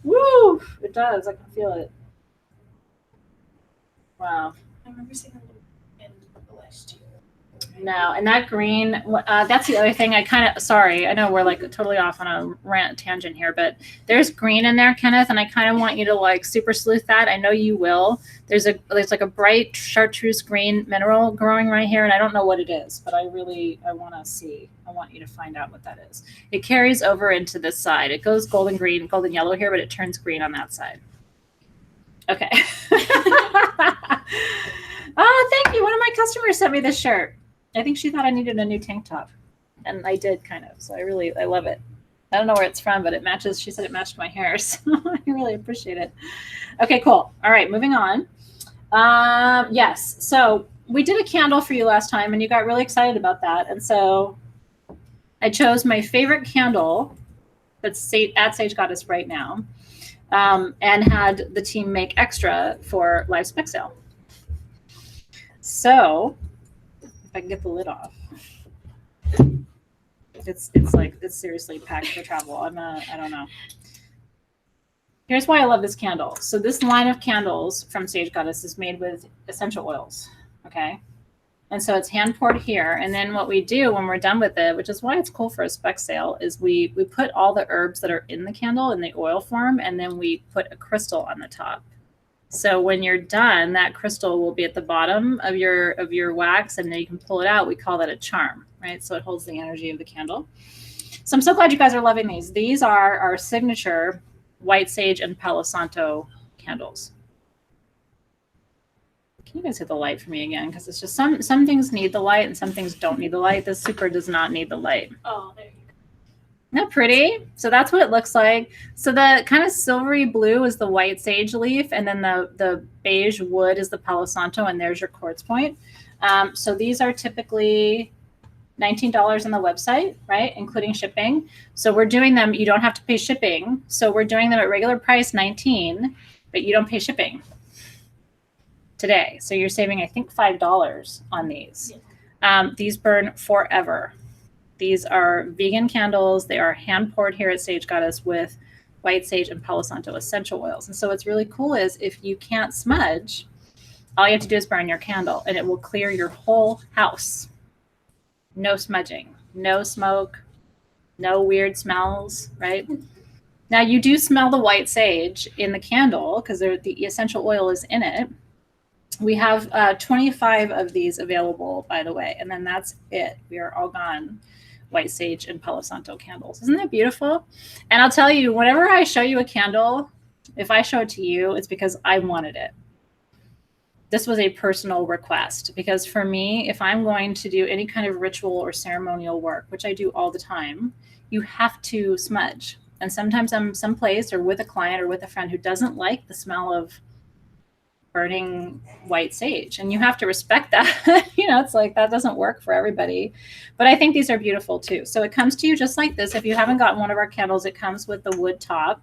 Woo! It does. I can feel it. Wow. I remember seeing a little in the last year. No, and that green, that's the other thing. Sorry, I know we're like totally off on a rant tangent here, but there's green in there, Kenneth, and I kind of want you to like super sleuth that. I know you will. There's like a bright chartreuse green mineral growing right here, and I don't know what it is, but I want to see. I want you to find out what that is. It carries over into this side. It goes golden green, golden yellow here, but it turns green on that side. Okay. Oh, thank you. One of my customers sent me this shirt. I think she thought I needed a new tank top, and I did kind of. So I love it. I don't know where it's from, but it matches. She said it matched my hair, so I really appreciate it. Okay, cool. All right, moving on. Yes, so we did a candle for you last time, and you got really excited about that, and so I chose my favorite candle that's at Sage Goddess right now, and had the team make extra for live spec sale. So if I can get the lid off, it's seriously packed for travel. I don't know. Here's why I love this candle. So this line of candles from Sage Goddess is made with essential oils. Okay. And so it's hand poured here. And then what we do when we're done with it, which is why it's cool for a spec sale, is we put all the herbs that are in the candle in the oil form, and then we put a crystal on the top. So when you're done, that crystal will be at the bottom of your wax, and then you can pull it out. We call that a charm, right? So it holds the energy of the candle. So I'm so glad you guys are loving these. These are our signature white sage and Palo Santo candles. Can you guys hit the light for me again? Because it's just some things need the light and some things don't need the light. This super does not need the light. Oh, there you go. Isn't that pretty? So that's what it looks like. So the kind of silvery blue is the white sage leaf, and then the beige wood is the Palo Santo, and there's your quartz point. So these are typically $19 on the website, right? Including shipping. So we're doing them, you don't have to pay shipping. So we're doing them at regular price $19, but you don't pay shipping today. So you're saving, I think, $5 on these. Yeah. These burn forever. These are vegan candles. They are hand poured here at Sage Goddess with white sage and Palo Santo essential oils. And so what's really cool is if you can't smudge, all you have to do is burn your candle, and it will clear your whole house. No smudging, no smoke, no weird smells, right? Now you do smell the white sage in the candle because the essential oil is in it. We have 25 of these available, by the way, and then that's it. We are all gone. White sage and Palo Santo candles. Isn't that beautiful? And I'll tell you, whenever I show you a candle, if I show it to you, it's because I wanted it. This was a personal request, because for me, if I'm going to do any kind of ritual or ceremonial work, which I do all the time, you have to smudge. And sometimes I'm someplace or with a client or with a friend who doesn't like the smell of burning white sage, and you have to respect that. It's like that doesn't work for everybody, but I think these are beautiful too. So it comes to you just like this. If you haven't gotten one of our candles, it comes with the wood top,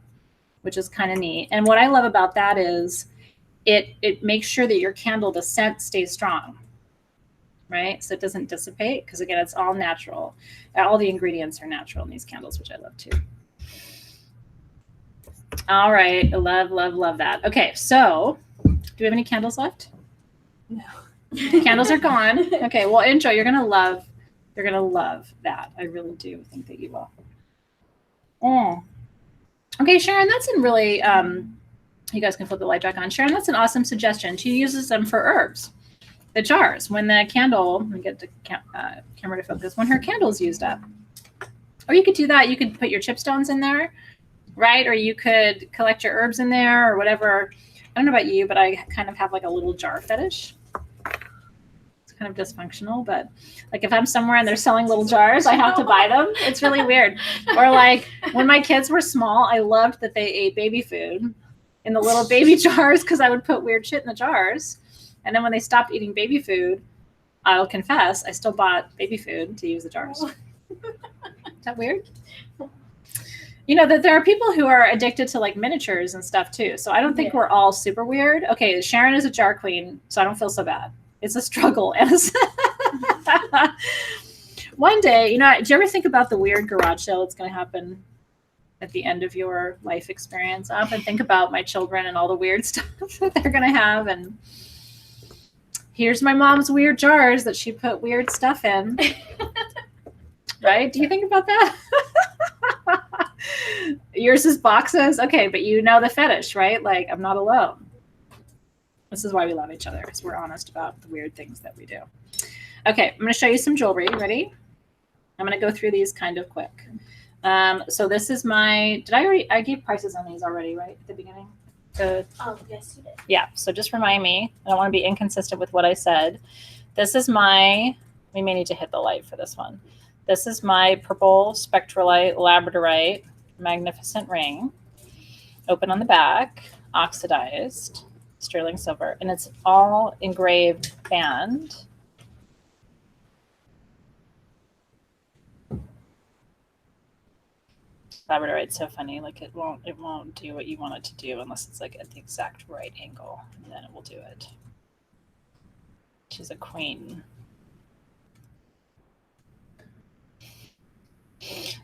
which is kind of neat. And what I love about that is it makes sure that your candle, the scent stays strong, right? So it doesn't dissipate, because again, it's all natural. All the ingredients are natural in these candles, which I love too. All right, love that. Okay, so do we have any candles left? No. Candles are gone. Okay, well, enjoy. You're gonna love that. I really do think that you will. Okay, Sharon, that's a really you guys can flip the light back on. Sharon, that's an awesome suggestion. She uses them for herbs. The jars, when the candle, let me get the camera to focus, when her candle's used up. Or you could do that. You could put your chipstones in there, right? Or you could collect your herbs in there or whatever. I don't know about you, but I kind of have like a little jar fetish. It's kind of dysfunctional, but like if I'm somewhere and they're selling little jars, I have to buy them. It's really weird. Or like when my kids were small, I loved that they ate baby food in the little baby jars because I would put weird shit in the jars. And then when they stopped eating baby food, I'll confess, I still bought baby food to use the jars. Is that weird? You know, that there are people who are addicted to like miniatures and stuff too. So I don't think we're all super weird. Okay, Sharon is a jar queen, so I don't feel so bad. It's a struggle. One day, you know, do you ever think about the weird garage sale that's going to happen at the end of your life experience? I often think about my children and all the weird stuff that they're going to have. And here's my mom's weird jars that she put weird stuff in. Right? Do you think about that? Yours is boxes. Okay, but you know the fetish, right? Like, I'm not alone. This is why we love each other, because we're honest about the weird things that we do. Okay, I'm going to show you some jewelry. Ready? I'm going to go through these kind of quick. So this is my, I gave prices on these already, right, at the beginning? Oh, yes, you did. Yeah, so just remind me. I don't want to be inconsistent with what I said. This is my, we may need to hit the light for this one. This is my purple spectralite labradorite magnificent ring. Open on the back, oxidized, sterling silver, and it's all engraved band. Labradorite's so funny, like it won't do what you want it to do unless it's like at the exact right angle, and then it will do it. She's a queen.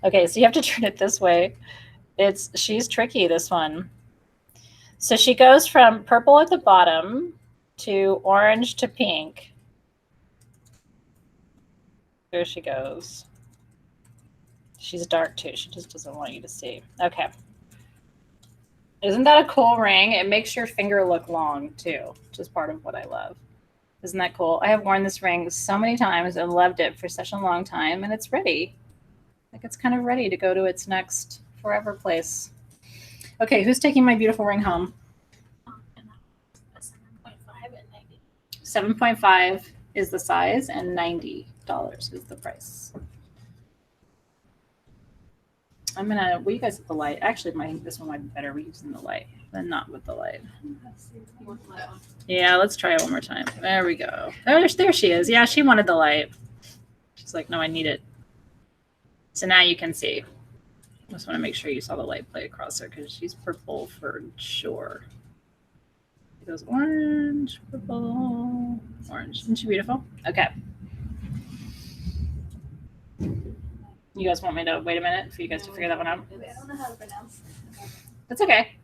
Okay, so you have to turn it this way. She's tricky, this one. So she goes from purple at the bottom to orange to pink. There she goes. She's dark too. She just doesn't want you to see. Okay. Isn't that a cool ring? It makes your finger look long too, which is part of what I love. Isn't that cool? I have worn this ring so many times and loved it for such a long time, and it's ready. Like it's kind of ready to go to its next forever place. Okay, who's taking my beautiful ring home? 7.5 is the size and $90 is the price. I'm gonna, well, you guys with the light. Actually, this one might be better using the light than not with the light. Yeah, let's try it one more time. There we go. There she is. Yeah, she wanted the light. She's like, no, I need it. So now you can see. I just want to make sure you saw the light play across her because she's purple for sure. It goes orange, purple, orange. Isn't she beautiful? Okay. You guys want me to wait a minute for you guys to figure that one out? I don't know how to pronounce it. That's okay.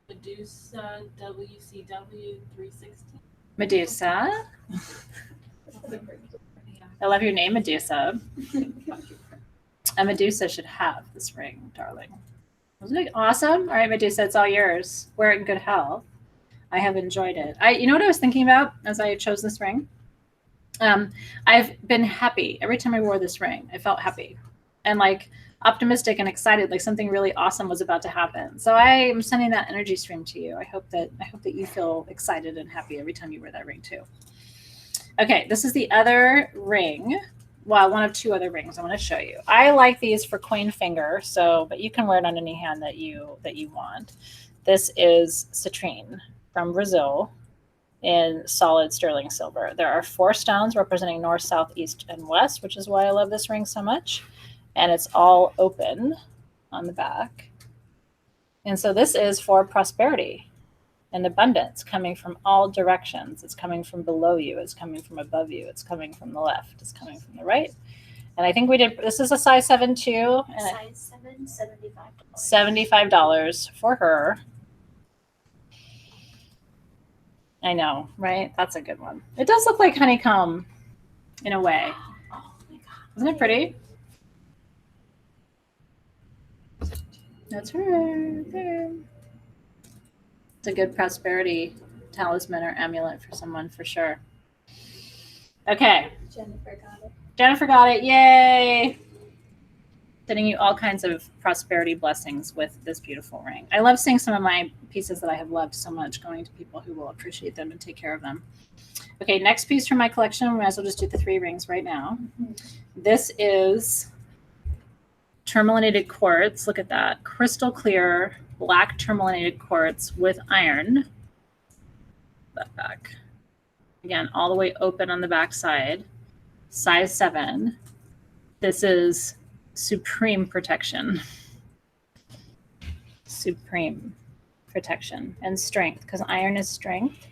Medusa WCW 316. Medusa. I love your name, Medusa. A Medusa should have this ring, darling. Wasn't it awesome? All right, Medusa, it's all yours. Wear it in good health. I have enjoyed it. You know what I was thinking about as I chose this ring? I've been happy. Every time I wore this ring, I felt happy and like optimistic and excited, like something really awesome was about to happen. So I am sending that energy stream to you. I hope that you feel excited and happy every time you wear that ring too. Okay, this is the other ring. Well, one of two other rings I want to show you. I like these for queen finger, but you can wear it on any hand that you want. This is citrine from Brazil in solid sterling silver. There are 4 stones representing north, south, east, and west, which is why I love this ring so much. And it's all open on the back. And so this is for prosperity and abundance coming from all directions. It's coming from below you. It's coming from above you. It's coming from the left. It's coming from the right. And I think this is a size 7 too. And size 7, $75. $75 for her. I know, right? That's a good one. It does look like honeycomb in a way. Oh my God. Isn't it pretty? That's her there. It's a good prosperity talisman or amulet for someone for sure. Okay. Jennifer got it. Jennifer got it. Yay. Sending you all kinds of prosperity blessings with this beautiful ring. I love seeing some of my pieces that I have loved so much going to people who will appreciate them and take care of them. Okay, next piece from my collection. We might as well just do the 3 rings right now. This is tourmalinated quartz. Look at that. Crystal clear, black tourmalinated quartz with iron. That back. Again, all the way open on the back side. Size 7. This is supreme protection. Supreme protection and strength, because iron is strength.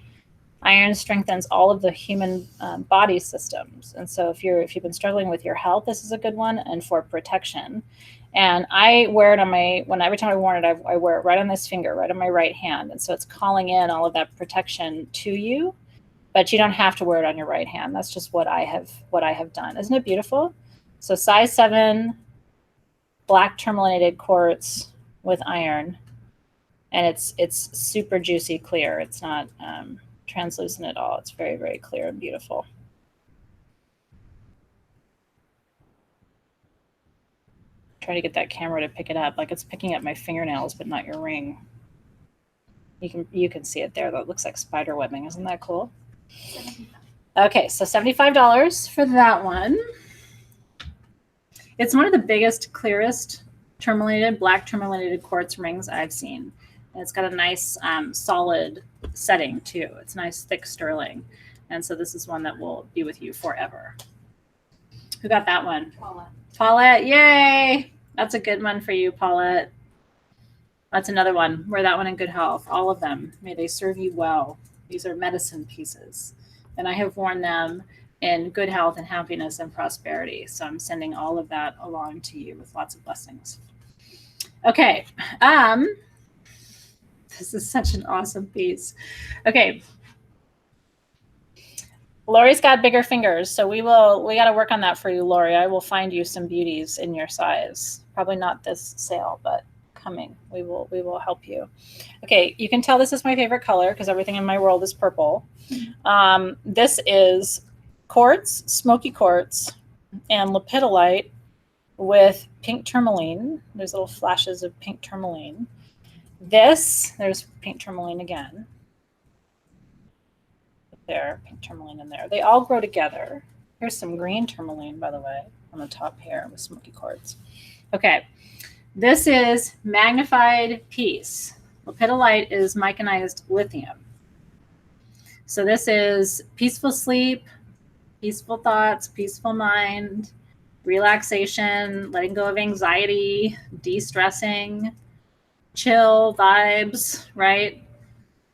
Iron strengthens all of the human body systems. And so if you've been struggling with your health, this is a good one, and for protection. And I wear it on every time I wear it, I wear it right on this finger, right on my right hand. And so it's calling in all of that protection to you, but you don't have to wear it on your right hand. That's just what I have done. Isn't it beautiful? So size 7, black tourmalinated quartz with iron, and it's super juicy clear. It's not translucent at all. It's very, very clear and beautiful. Try to get that camera to pick it up, like it's picking up my fingernails, but not your ring. You can see it there. That looks like spider webbing. Isn't that cool? Okay, so $75 for that one. It's one of the biggest, clearest black tourmalinated quartz rings I've seen. And it's got a nice solid setting too. It's nice thick sterling. And so this is one that will be with you forever. Who got that one? Paula. Paulette, yay! That's a good one for you, Paulette. That's another one. Wear that one in good health. All of them. May they serve you well. These are medicine pieces. And I have worn them in good health and happiness and prosperity. So I'm sending all of that along to you with lots of blessings. Okay. This is such an awesome piece. Okay. Lori's got bigger fingers, so we got to work on that for you, Lori. I will find you some beauties in your size. Probably not this sale, but coming. We will help you. Okay, you can tell this is my favorite color because everything in my world is purple. This is quartz, smoky quartz, and lepidolite with pink tourmaline. There's little flashes of pink tourmaline. There's pink tourmaline again. There, pink tourmaline in there. They all grow together. Here's some green tourmaline, by the way, on the top here with smoky quartz. Okay, this is magnified peace. Lepidolite is micanized lithium. So this is peaceful sleep, peaceful thoughts, peaceful mind, relaxation, letting go of anxiety, de-stressing, chill vibes, right?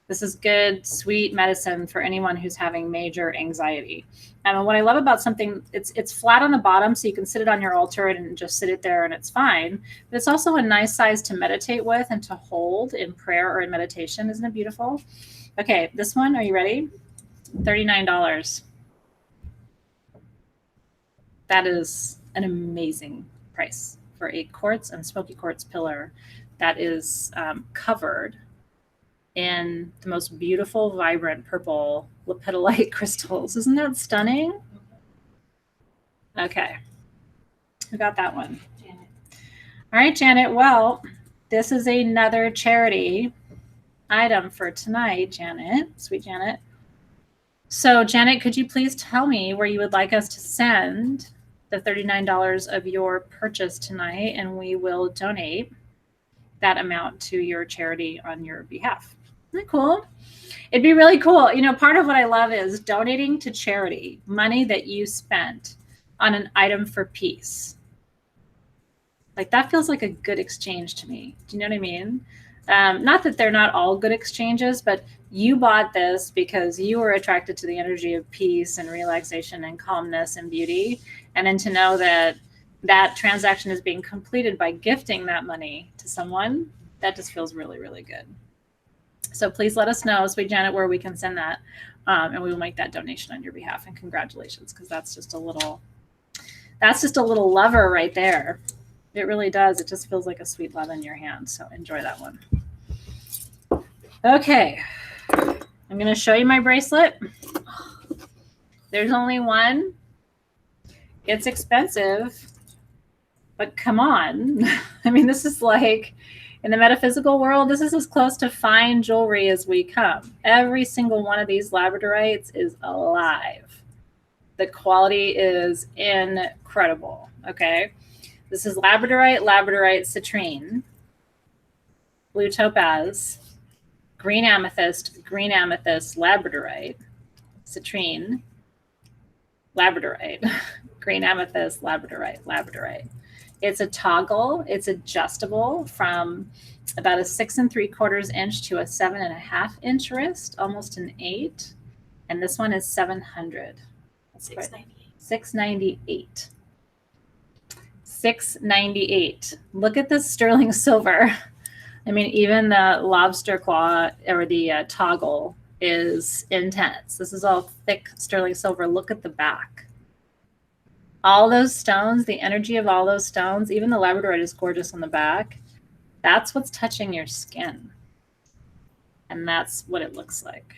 This is good, sweet medicine for anyone who's having major anxiety. And what I love about something, it's flat on the bottom, so you can sit it on your altar and just sit it there and it's fine. But it's also a nice size to meditate with and to hold in prayer or in meditation. Isn't it beautiful? Okay, this one, are you ready? $39. That is an amazing price for a quartz and smoky quartz pillar that is covered in the most beautiful, vibrant purple lepidolite crystals. Isn't that stunning? Okay. Who got that one? Janet. All right, Janet. Well, this is another charity item for tonight, Janet. Sweet Janet. So, Janet, could you please tell me where you would like us to send the $39 of your purchase tonight, and we will donate that amount to your charity on your behalf. Isn't that cool? It'd be really cool. You know, part of what I love is donating to charity, money that you spent on an item for peace. Like that feels like a good exchange to me. Do you know what I mean? Not that they're not all good exchanges, but you bought this because you were attracted to the energy of peace and relaxation and calmness and beauty. And then to know that that transaction is being completed by gifting that money to someone, that just feels really, really good. So please let us know, Sweet Janet, where we can send that, and we will make that donation on your behalf. And congratulations, because that's just a little lover right there. It really does. It just feels like a sweet love in your hand. So enjoy that one. Okay, I'm going to show you my bracelet. There's only one. It's expensive. But come on. I mean, this is like, in the metaphysical world, this is as close to fine jewelry as we come. Every single one of these labradorites is alive. The quality is incredible, okay? This is labradorite, citrine, blue topaz, green amethyst, labradorite, citrine, labradorite, green amethyst, labradorite. It's a toggle. It's adjustable from about a 6 3/4 inch to a 7.5 inch wrist, almost an 8. And this one is 700. That's 698. 698. 698. Look at this sterling silver. I mean, even the lobster claw or the toggle is intense. This is all thick sterling silver. Look at the back. All those stones, the energy of all those stones, even the labradorite is gorgeous on the back. That's what's touching your skin. And that's what it looks like.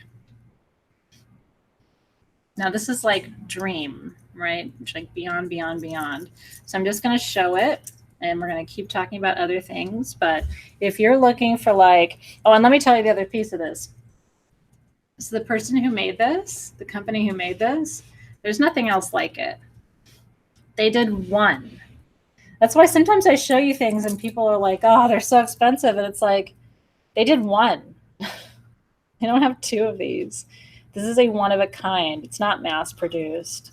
Now this is like dream, right? It's like beyond, beyond, beyond. So I'm just going to show it and we're going to keep talking about other things. But if you're looking for like, oh, and let me tell you the other piece of this. So the person who made this, the company who made this, there's nothing else like it. They did one. That's why sometimes I show you things and people are like, oh, they're so expensive. And it's like, they did one. They don't have two of these. This is a one of a kind. It's not mass produced.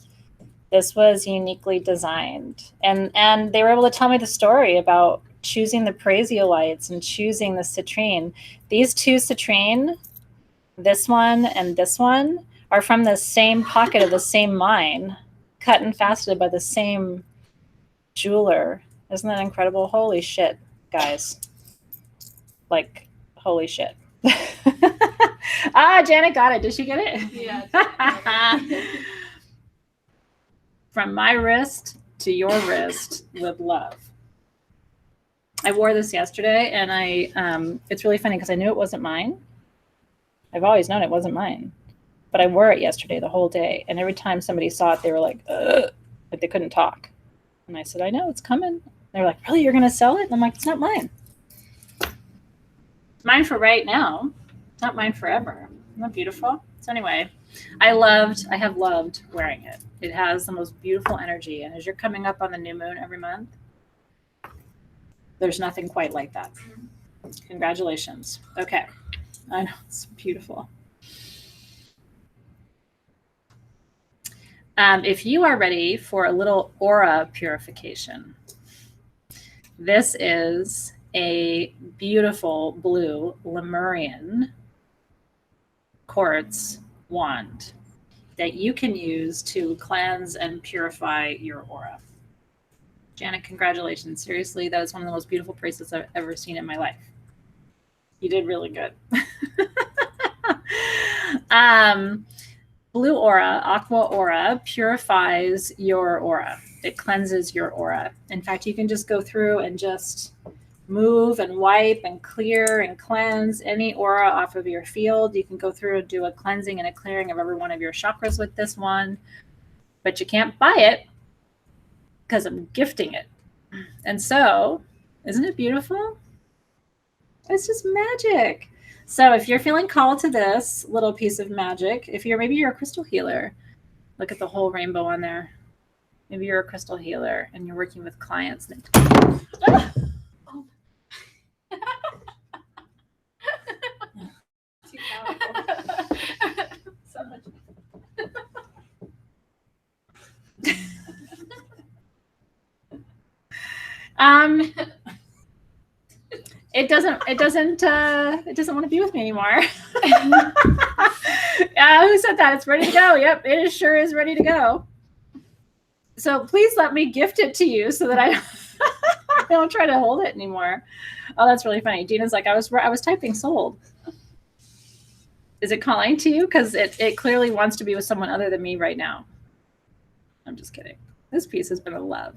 This was uniquely designed. And they were able to tell me the story about choosing the prasiolites and choosing the citrine. These two citrine, this one and this one, are from the same pocket of the same mine, cut and faceted by the same jeweler. Isn't that incredible? Holy shit, guys. Like, holy shit. Janet got it. Did she get it? Yeah. From my wrist to your wrist with love. I wore this yesterday and it's really funny because I knew it wasn't mine. I've always known it wasn't mine. But I wore it yesterday the whole day. And every time somebody saw it, they were like, ugh, like they couldn't talk. And I said, I know, it's coming. They're like, really, you're going to sell it? And I'm like, it's not mine. It's mine for right now. It's not mine forever. Isn't that beautiful? So anyway, I have loved wearing it. It has the most beautiful energy. And as you're coming up on the new moon every month, there's nothing quite like that. Congratulations. Okay. I know, it's beautiful. If you are ready for a little aura purification, this is a beautiful blue Lemurian quartz wand that you can use to cleanse and purify your aura. Janet, congratulations. Seriously, that is one of the most beautiful bracelets I've ever seen in my life. You did really good. Blue aura, aqua aura, purifies your aura. It cleanses your aura. In fact, you can just go through and just move and wipe and clear and cleanse any aura off of your field. You can go through and do a cleansing and a clearing of every one of your chakras with this one, but you can't buy it because I'm gifting it. And so, isn't it beautiful? It's just magic. So if you're feeling called to this little piece of magic, maybe you're a crystal healer, look at the whole rainbow on there. Maybe you're a crystal healer and you're working with clients. Oh. Too powerful. So much. It doesn't want to be with me anymore. Who said that? It's ready to go. Yep, it sure is ready to go. So please let me gift it to you so that I don't try to hold it anymore. Oh, that's really funny. Gina's like, I was typing sold. Is it calling to you? Because it clearly wants to be with someone other than me right now. I'm just kidding. This piece has been a love.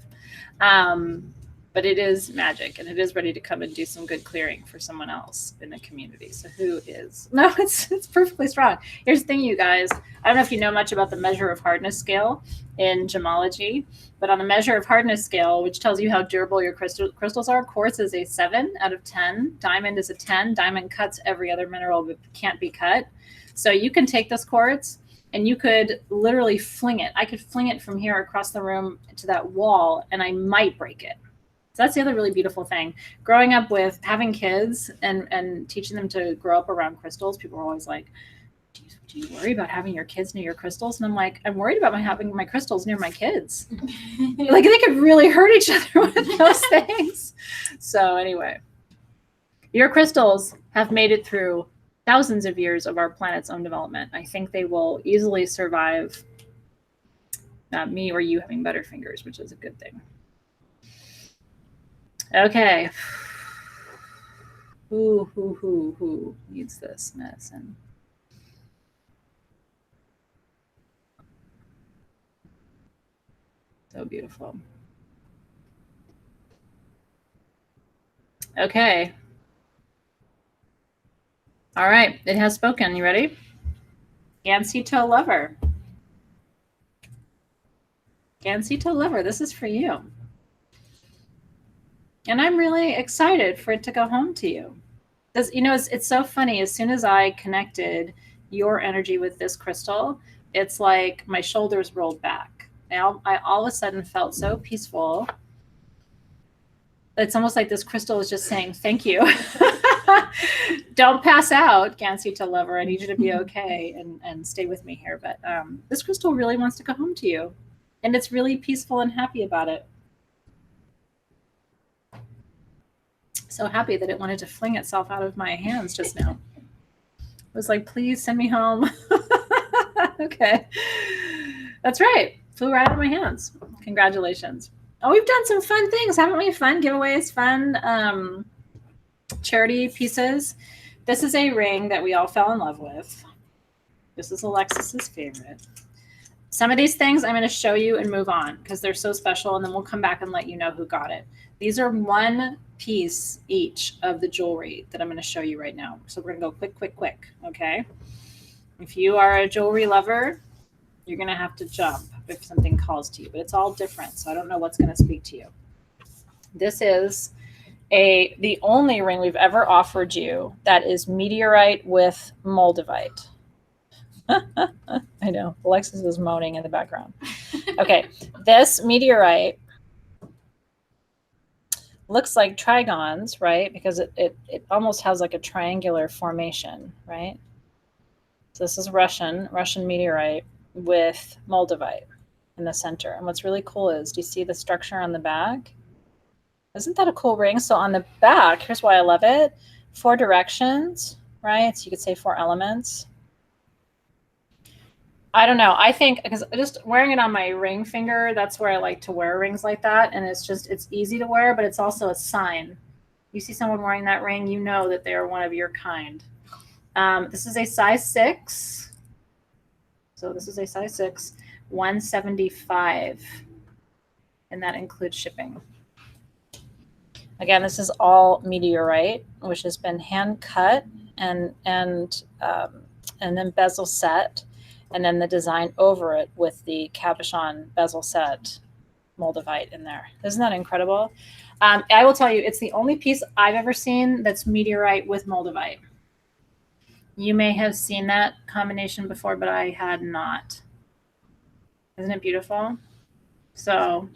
but it is magic, and it is ready to come and do some good clearing for someone else in the community. So who is? No, it's perfectly strong. Here's the thing, you guys. I don't know if you know much about the measure of hardness scale in gemology, but on the measure of hardness scale, which tells you how durable your crystals are, quartz is a 7 out of 10. Diamond is a 10. Diamond cuts every other mineral but can't be cut. So you can take this quartz and you could literally fling it. I could fling it from here across the room to that wall, and I might break it. So that's the other really beautiful thing. Growing up with having kids and teaching them to grow up around crystals, people are always like, do you worry about having your kids near your crystals? And I'm like, I'm worried about having my crystals near my kids. Like, they could really hurt each other with those things. So anyway, your crystals have made it through thousands of years of our planet's own development. I think they will easily survive me or you having better fingers, which is a good thing. Okay. Who needs this medicine? So beautiful. Okay. All right. It has spoken. You ready? Gansito lover. Gansito lover, this is for you. And I'm really excited for it to go home to you. Because, you know, it's so funny. As soon as I connected your energy with this crystal, it's like my shoulders rolled back. Now I all of a sudden felt so peaceful. It's almost like this crystal is just saying, thank you. Don't pass out, Gansito lover. I need you to be okay and stay with me here. But this crystal really wants to go home to you. And it's really peaceful and happy about it. So happy that it wanted to fling itself out of my hands just now. It was like, please send me home. Okay. That's right. Flew right out of my hands. Congratulations. Oh, we've done some fun things, haven't we? Fun giveaways, fun charity pieces. This is a ring that we all fell in love with. This is Alexis's favorite. Some of these things I'm going to show you and move on because they're so special, and then we'll come back and let you know who got it. These are one piece each of the jewelry that I'm going to show you right now. So we're going to go quick, okay? If you are a jewelry lover, you're going to have to jump if something calls to you, but it's all different, so I don't know what's going to speak to you. This is the only ring we've ever offered you that is meteorite with moldavite. I know, Alexis is moaning in the background. Okay, this meteorite looks like trigons, right? Because it almost has like a triangular formation, right? So this is Russian meteorite with moldavite in the center. And what's really cool is, do you see the structure on the back? Isn't that a cool ring? So on the back, here's why I love it. 4 directions, right? So you could say 4 elements. I don't know. I think because just wearing it on my ring finger, that's where I like to wear rings like that. And it's easy to wear, but it's also a sign. You see someone wearing that ring, you know that they are one of your kind. This is a size 6. So this is a size 6, 175. And that includes shipping. Again, this is all meteorite, which has been hand cut and then bezel set. And then the design over it with the cabochon bezel set moldavite in there. Isn't that incredible? I will tell you, it's the only piece I've ever seen that's meteorite with moldavite. You may have seen that combination before, but I had not. Isn't it beautiful? So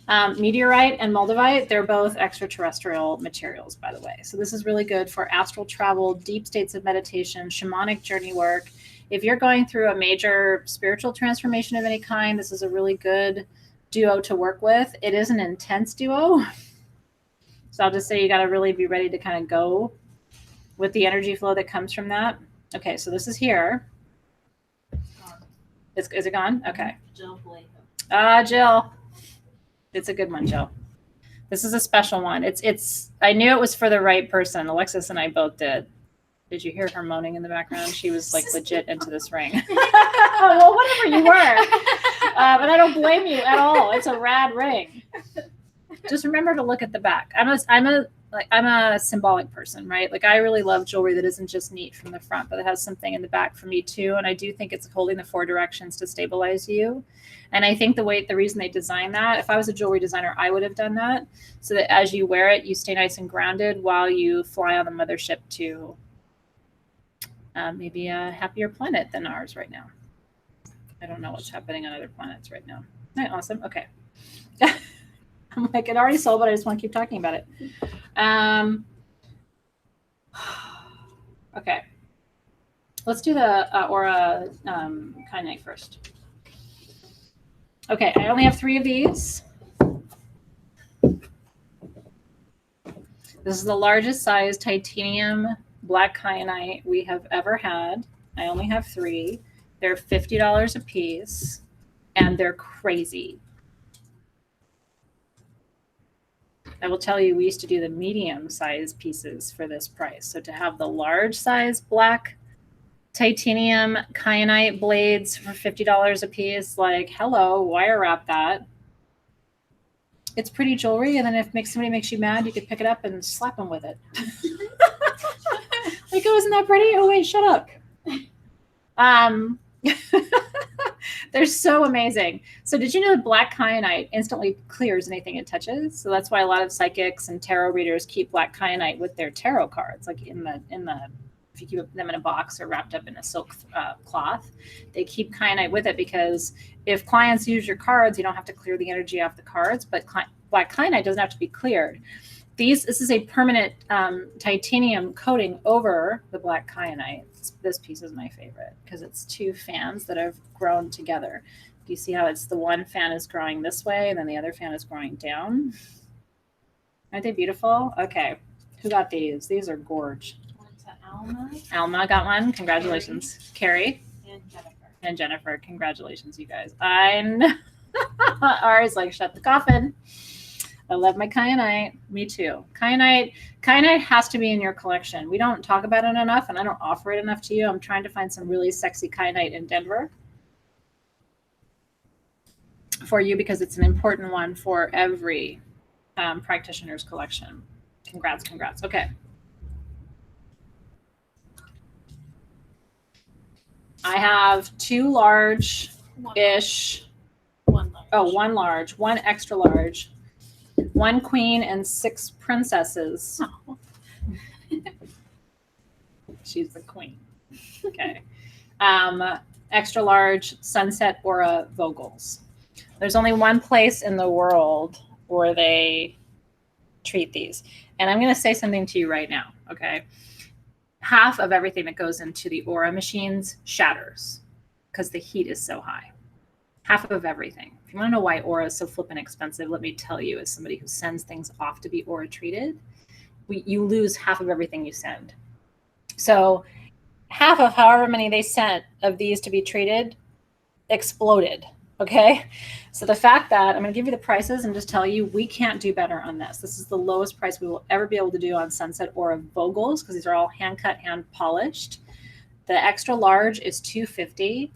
meteorite and moldavite, they're both extraterrestrial materials, by the way. So this is really good for astral travel, deep states of meditation, shamanic journey work. If you're going through a major spiritual transformation of any kind, this is a really good duo to work with. It is an intense duo. So I'll just say you got to really be ready to kind of go with the energy flow that comes from that. Okay, so this is here. Is it gone? Okay. Jill Blake. Jill. It's a good one, Jill. This is a special one. It's I knew it was for the right person. Alexis and I both did. Did you hear her moaning in the background? She was like legit into this ring. Well, whatever you were. But I don't blame you at all. It's a rad ring. just remember to look at the back. I'm a symbolic person, right? Like I really love jewelry that isn't just neat from the front, but it has something in the back for me too. And I do think it's holding the 4 directions to stabilize you. And I think the reason they designed that, if I was a jewelry designer, I would have done that so that as you wear it, you stay nice and grounded while you fly on the mothership to maybe a happier planet than ours right now. I don't know what's happening on other planets right now. Right, awesome. Okay. I'm like, it already sold, but I just want to keep talking about it. Okay. Let's do the aura kyanite first. Okay, I only have 3 of these. This is the largest size titanium black kyanite we have ever had. I only have 3. They're $50 a piece, and they're crazy. I will tell you, we used to do the medium size pieces for this price. So to have the large size black titanium kyanite blades for $50 a piece, like, hello, wire wrap that. It's pretty jewelry, and then if somebody makes you mad, you could pick it up and slap them with it. Like, oh, isn't that pretty? Oh, wait, shut up. They're so amazing. So did you know that black kyanite instantly clears anything it touches? So that's why a lot of psychics and tarot readers keep black kyanite with their tarot cards, like in the if you keep them in a box or wrapped up in a silk cloth, they keep kyanite with it because if clients use your cards, you don't have to clear the energy off the cards, but black kyanite doesn't have to be cleared. This is a permanent titanium coating over the black kyanite. This piece is my favorite because it's 2 fans that have grown together. Do you see how it's the one fan is growing this way and then the other fan is growing down? Aren't they beautiful? Okay. Who got these? These are gorge. Alma. Alma got one. Congratulations. Carrie. And Jennifer. Congratulations, you guys. I know. Ari's like, shut the coffin. I love my kyanite. Me too. Kyanite has to be in your collection. We don't talk about it enough, and I don't offer it enough to you. I'm trying to find some really sexy kyanite in Denver for you because it's an important one for every practitioner's collection. Congrats. Okay. I have 2 large-ish. One large. Oh, 1 large, 1 extra large, 1 queen, and 6 princesses. Oh. She's the queen. Okay. Extra large sunset aura vogels. There's only 1 place in the world where they treat these. And I'm going to say something to you right now, okay? Half of everything that goes into the aura machines shatters because the heat is so high. Half of everything. If you want to know why aura is so flippin' expensive, let me tell you, as somebody who sends things off to be aura treated, you lose half of everything you send. So half of however many they sent of these to be treated exploded. Okay. So the fact that I'm going to give you the prices and just tell you, we can't do better on this. This is the lowest price we will ever be able to do on sunset aura vogels because these are all hand cut, hand polished. The extra large is $250.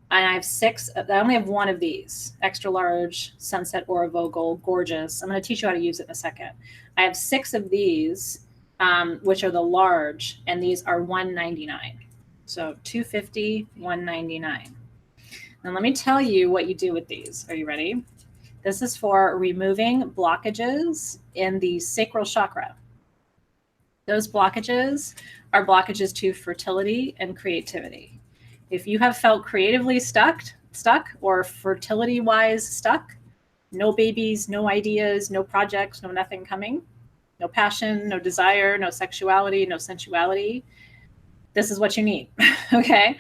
And I have 6. I only have 1 of these extra large sunset aura vogel, gorgeous. I'm going to teach you how to use it in a second. I have 6 of these, which are the large, and these are $199. So $250, $199. And let me tell you what you do with these. Are you ready? This is for removing blockages in the sacral chakra. Those blockages are blockages to fertility and creativity. If you have felt creatively stuck or fertility-wise stuck, no babies, no ideas, no projects, no nothing coming, no passion, no desire, no sexuality, no sensuality, this is what you need, okay?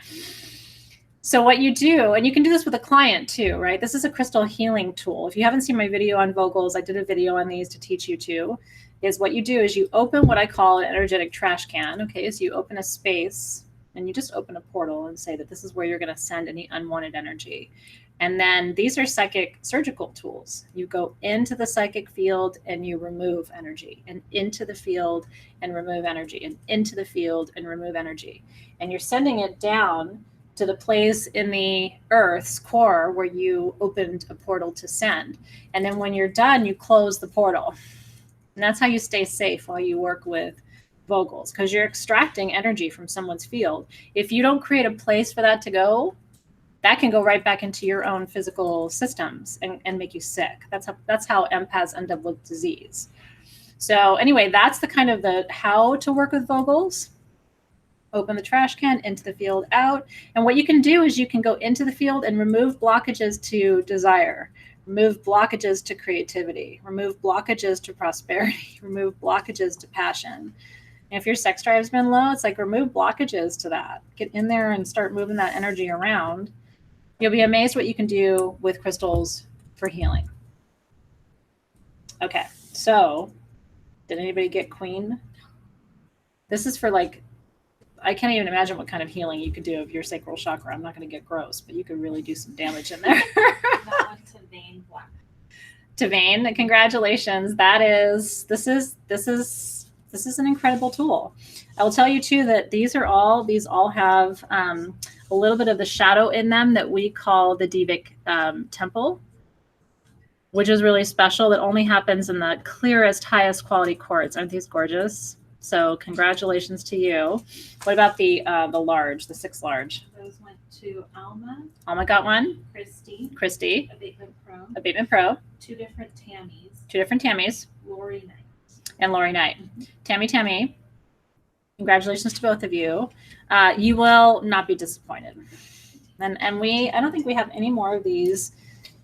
So what you do, and you can do this with a client too, right? This is a crystal healing tool. If you haven't seen my video on vogels, I did a video on these to teach you too, is what you do is you open what I call an energetic trash can, okay? So you open a space and you just open a portal and say that this is where you're gonna send any unwanted energy. And then these are psychic surgical tools. You go into the psychic field and you remove energy, and into the field and remove energy, and into the field and remove energy. And you're sending it down to the place in the Earth's core where you opened a portal to send. And then when you're done, you close the portal. And that's how you stay safe while you work with vogels, because you're extracting energy from someone's field. If you don't create a place for that to go, that can go right back into your own physical systems and make you sick. That's how empaths end up with disease. So anyway, that's the kind of the how to work with vogels. Open the trash can, into the field, out. And what you can do is you can go into the field and remove blockages to desire, remove blockages to creativity, remove blockages to prosperity, remove blockages to passion. And if your sex drive's been low, it's like remove blockages to that. Get in there and start moving that energy around. You'll be amazed what you can do with crystals for healing. Okay, so did anybody get Queen? This is for like, I can't even imagine what kind of healing you could do of your sacral chakra. I'm not going to get gross, but you could really do some damage in there. That one to vein black. To vein, congratulations. This is an incredible tool. I will tell you too that these all have a little bit of the shadow in them that we call the Divic temple, which is really special. That only happens in the clearest, highest quality quartz. Aren't these gorgeous? So congratulations to you. What about the large, the 6 large? Those went to Alma. Alma got one. Christy. Abatement Pro. 2 different Tammys. 2 different Tammys. Lori Knight. And Lori Knight. Tammy. Congratulations to both of you. You will not be disappointed. And I don't think we have any more of these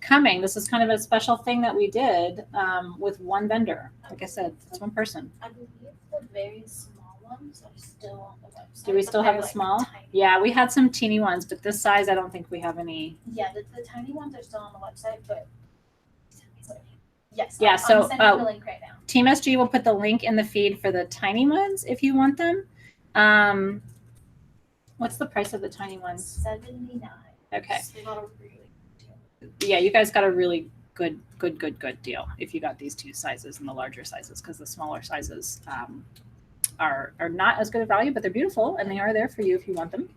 coming. This is kind of a special thing that we did with one vendor. Like I said, it's one person. I believe the very small ones are still on the website. Do we still have the small? Tiny. Yeah, we had some teeny ones, but this size, I don't think we have any. Yeah, the tiny ones are still on the website, but yes. Yeah, I'm so sending the link right now. Team SG will put the link in the feed for the tiny ones if you want them. What's the price of the tiny ones? $79. Okay. So they got a really good deal. Yeah, you guys got a really good deal if you got these 2 sizes and the larger sizes, because the smaller sizes are not as good a value, but they're beautiful and they are there for you if you want them.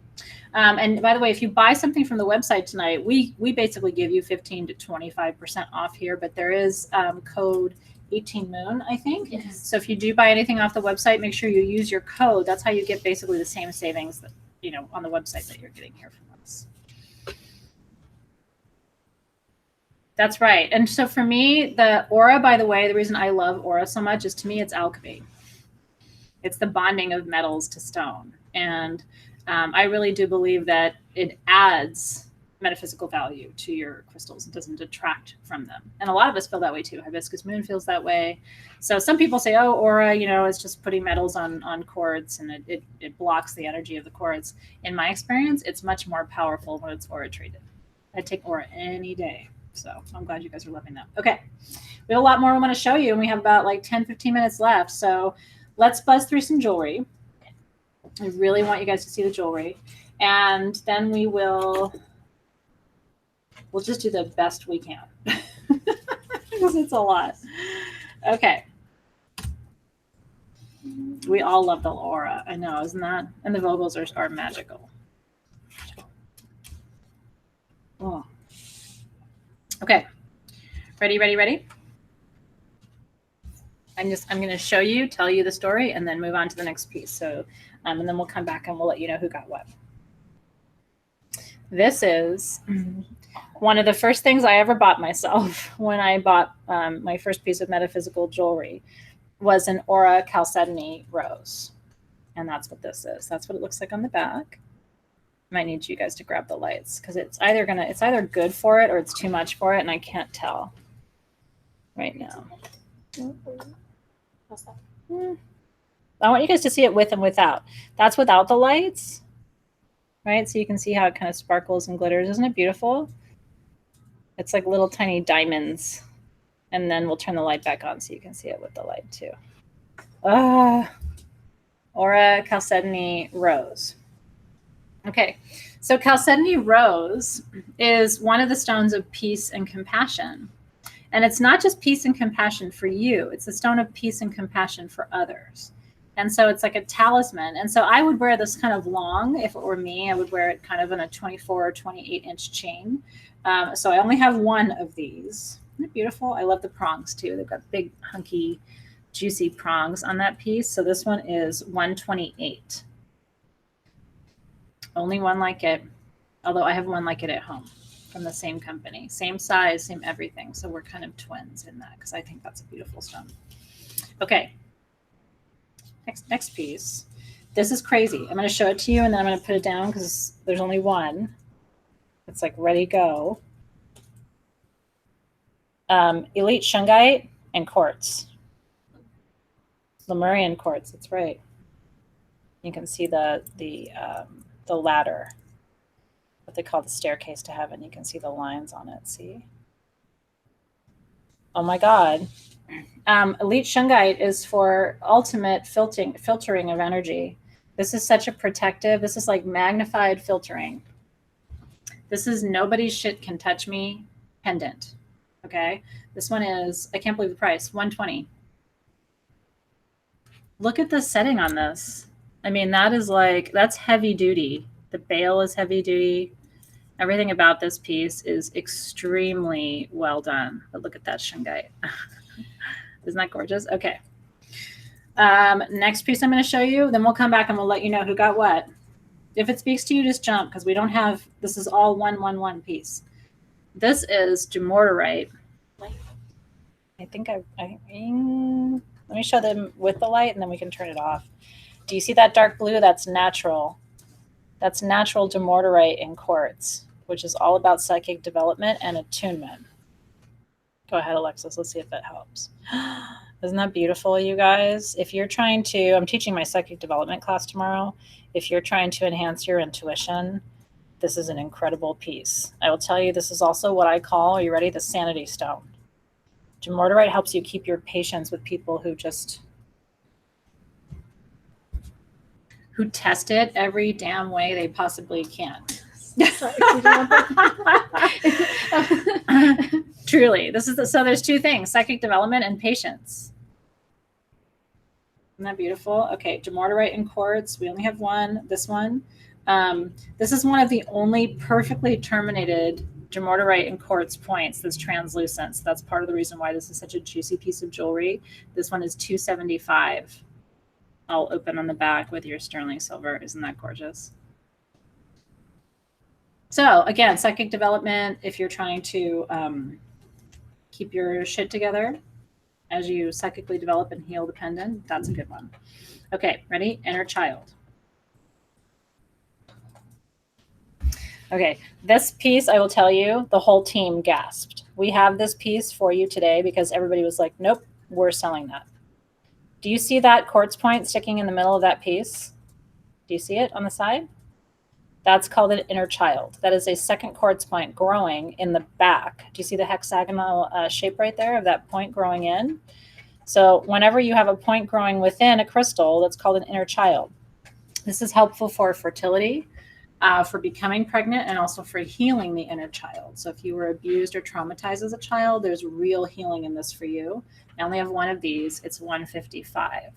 And by the way, if you buy something from the website tonight, we basically give you 15 to 25% off here, but there is code 18 Moon, I think. Yes. So if you do buy anything off the website, make sure you use your code. That's how you get basically the same savings that, on the website that you're getting here from us. That's right. And so for me, the aura, by the way, the reason I love aura so much is, to me, it's alchemy. It's the bonding of metals to stone. And I really do believe that it adds metaphysical value to your crystals. It doesn't detract from them. And a lot of us feel that way too. Hibiscus moon feels that way. So some people say, oh, aura, it's just putting metals on quartz and it blocks the energy of the quartz. In my experience, it's much more powerful when it's aura treated. I'd take aura any day. So I'm glad you guys are loving that. Okay. We have a lot more we want to show you, and we have about like 10, 15 minutes left. So let's buzz through some jewelry. I really want you guys to see the jewelry. And then we'll just do the best we can. Because it's a lot. Okay. We all love the aura. I know, isn't that? And the vogels are magical. Oh. Okay. Ready? I'm going to show you, tell you the story, and then move on to the next piece. So, and then we'll come back and we'll let you know who got what. This is one of the first things I ever bought myself when I bought my first piece of metaphysical jewelry was an aura chalcedony rose. And that's what this is. That's what it looks like on the back. Might need you guys to grab the lights because it's either good for it or it's too much for it, and I can't tell right now. I want you guys to see it with and without. That's without the lights, right? So you can see how it kind of sparkles and glitters. Isn't it beautiful? It's like little tiny diamonds. And then we'll turn the light back on so you can see it with the light too. Aura chalcedony rose. Okay, so chalcedony rose is one of the stones of peace and compassion. And it's not just peace and compassion for you. It's a stone of peace and compassion for others. And so it's like a talisman. And so I would wear this kind of long. If it were me, I would wear it kind of in a 24 or 28-inch chain. So I only have one of these. Isn't it beautiful? I love the prongs too. They've got big, hunky, juicy prongs on that piece. So this one is 128. Only one like it, although I have one like it at home from the same company. Same size, same everything. So we're kind of twins in that because I think that's a beautiful stone. Okay. Next piece. This is crazy. I'm going to show it to you and then I'm going to put it down because there's only one. It's like ready to go. Elite shungite and quartz. Lemurian quartz. That's right. You can see the ladder, what they call the staircase to heaven. You can see the lines on it. See? Oh my God. Elite shungite is for ultimate filtering of energy. This is such a protective, this is like magnified filtering. This is nobody's shit can touch me pendant. Okay. This one is, I can't believe the price, 120. Look at the setting on this. I mean, that is like, that's heavy duty. The bale is heavy duty. Everything about this piece is extremely well done. But look at that shungite. Isn't that gorgeous? Okay. Next piece I'm going to show you. Then we'll come back and we'll let you know who got what. If it speaks to you, just jump because we don't have, this is all 111 piece. This is gemortierite. I think let me show them with the light and then we can turn it off. Do you see that dark blue? That's natural. That's natural gemortierite in quartz, which is all about psychic development and attunement. Go ahead, Alexis. Let's see if that helps. Isn't that beautiful, you guys? If you're trying to, I'm teaching my psychic development class tomorrow. If you're trying to enhance your intuition, this is an incredible piece. I will tell you, this is also what I call, are you ready? The sanity stone. Gemortierite helps you keep your patience with people who test it every damn way they possibly can. Truly, this is so there's two things: psychic development and patience. Isn't that beautiful? Okay, gemortierite and quartz. We only have one. This one. This is one of the only perfectly terminated gemortierite and quartz points that's translucent. So that's part of the reason why this is such a juicy piece of jewelry. This one is $275. All open on the back with your sterling silver. Isn't that gorgeous? So again, psychic development, if you're trying to keep your shit together as you psychically develop and heal the pendant, that's a good one. Okay, ready? Inner child. Okay, this piece, I will tell you, the whole team gasped. We have this piece for you today because everybody was like, nope, we're selling that. Do you see that quartz point sticking in the middle of that piece? Do you see it on the side? That's called an inner child. That is a second quartz point growing in the back. Do you see the hexagonal shape right there of that point growing in? So whenever you have a point growing within a crystal, that's called an inner child. This is helpful for fertility, for becoming pregnant, and also for healing the inner child. So if you were abused or traumatized as a child, there's real healing in this for you. I only have one of these. It's $155.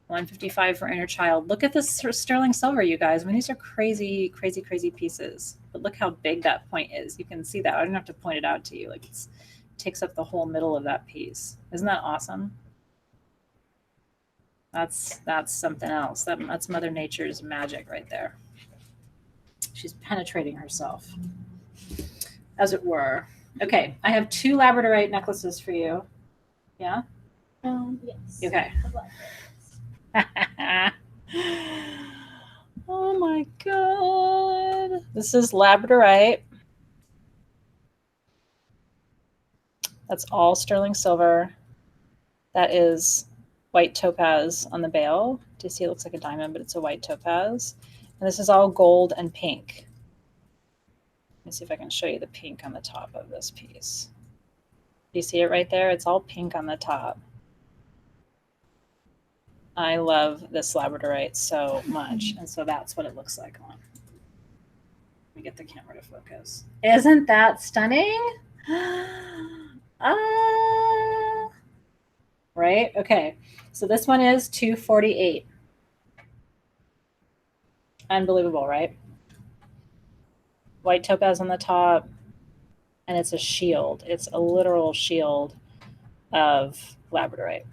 $155 for inner child. Look at this sterling silver, you guys. I mean, these are crazy, crazy, crazy pieces. But look how big that point is. You can see that. I don't have to point it out to you. Like it takes up the whole middle of that piece. Isn't that awesome? That's something else. That's Mother Nature's magic right there. She's penetrating herself, as it were. Okay, I have 2 labradorite necklaces for you. Yeah? Yes. Okay. Oh my God. This is labradorite. That's all sterling silver. That is white topaz on the bale. Do you see it looks like a diamond, but it's a white topaz. And this is all gold and pink. Let me see if I can show you the pink on the top of this piece. Do you see it right there? It's all pink on the top. I love this labradorite so much. And so that's what it looks like on. Let me get the camera to focus. Isn't that stunning? right? Okay, so this one is 248. Unbelievable, right? White topaz on the top, and it's a shield. It's a literal shield of labradorite.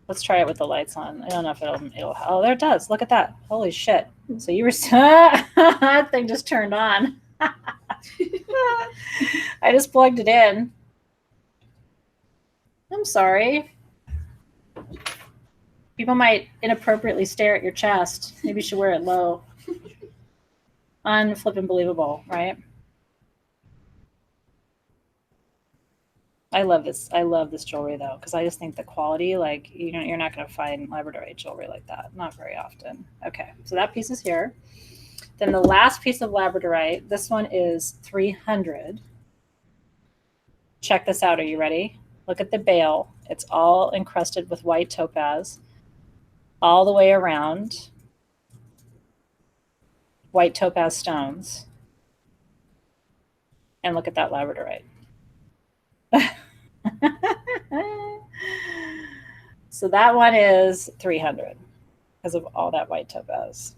Let's try it with the lights on. I don't know if it'll oh, there it does. Look at that. Holy shit. So you were that thing just turned on. I just plugged it in. I'm sorry. People might inappropriately stare at your chest. Maybe you should wear it low. Unflippin' believable, right? I love this. I love this jewelry though, because I just think the quality, like, you know, you're not going to find labradorite jewelry like that. Not very often. Okay, so that piece is here. Then the last piece of labradorite, this one is 300. Check this out. Are you ready? Look at the bail. It's all encrusted with white topaz all the way around. White topaz stones. And look at that labradorite. So that one is 300 because of all that white topaz.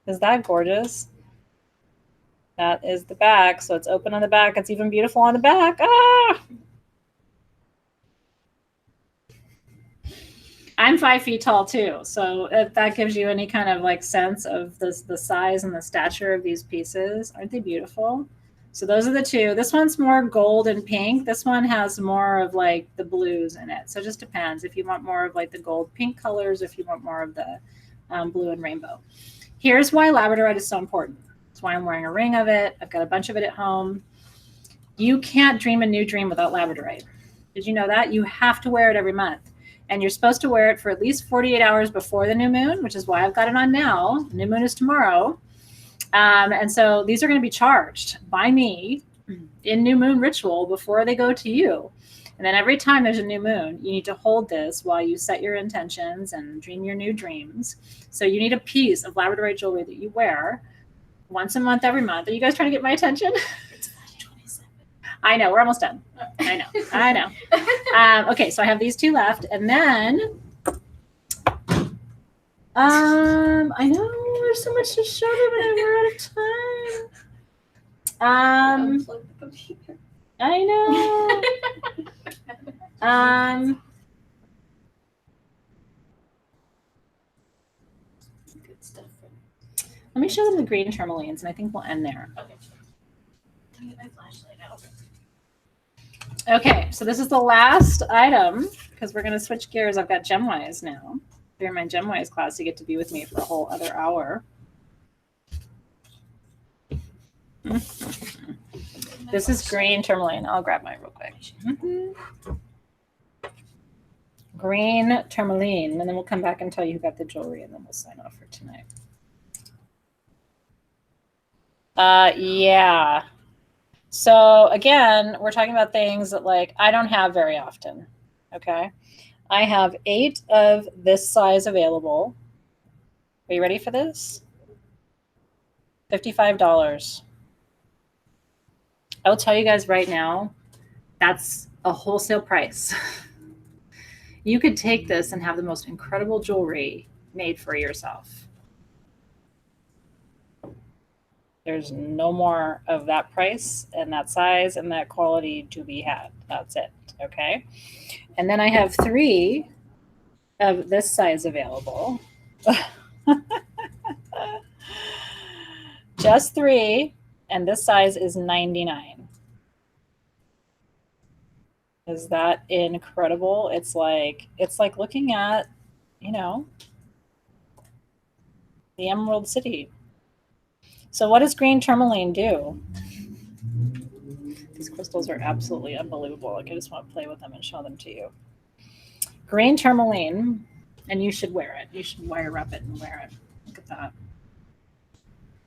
Is that gorgeous? That is the back. So it's open on the back. It's even beautiful on the back. Ah! I'm 5 feet tall too. So if that gives you any kind of like sense of the size and the stature of these pieces. Aren't they beautiful? So those are the two. This one's more gold and pink. This one has more of like the blues in it. So it just depends if you want more of like the gold pink colors, if you want more of the blue and rainbow. Here's why labradorite is so important. That's why I'm wearing a ring of it. I've got a bunch of it at home. You can't dream a new dream without labradorite. Did you know that? You have to wear it every month. And you're supposed to wear it for at least 48 hours before the new moon, which is why I've got it on now. The new moon is tomorrow. And so these are going to be charged by me in new moon ritual before they go to you. And then every time there's a new moon, you need to hold this while you set your intentions and dream your new dreams. So you need a piece of labradorite jewelry that you wear once a month, every month. Are you guys trying to get my attention? It's 27. I know. We're almost done. I know. Okay, so I have these two left. And then I know there's so much to show them, and we're out of time. Unplug the computer. I know. Good stuff. Let me show them the green tourmalines, and I think we'll end there. Okay. Let me get my flashlight out. Okay, so this is the last item because we're going to switch gears. I've got GemWise now. If you're in my GemWise class, you get to be with me for a whole other hour. This is green tourmaline. I'll grab mine real quick. Green tourmaline, and then we'll come back and tell you who got the jewelry, and then we'll sign off for tonight. Yeah. So again, we're talking about things that like I don't have very often. Okay. I have 8 of this size available. Are you ready for this? $55. I'll tell you guys right now, that's a wholesale price. You could take this and have the most incredible jewelry made for yourself. There's no more of that price and that size and that quality to be had. That's it. Okay. And then I have 3 of this size available. Just 3. And this size is $99. Is that incredible? It's like looking at, you know, the Emerald City. So what does green tourmaline do? These crystals are absolutely unbelievable. Like I just want to play with them and show them to you. Green tourmaline, and you should wear it. You should wire up it and wear it. Look at that.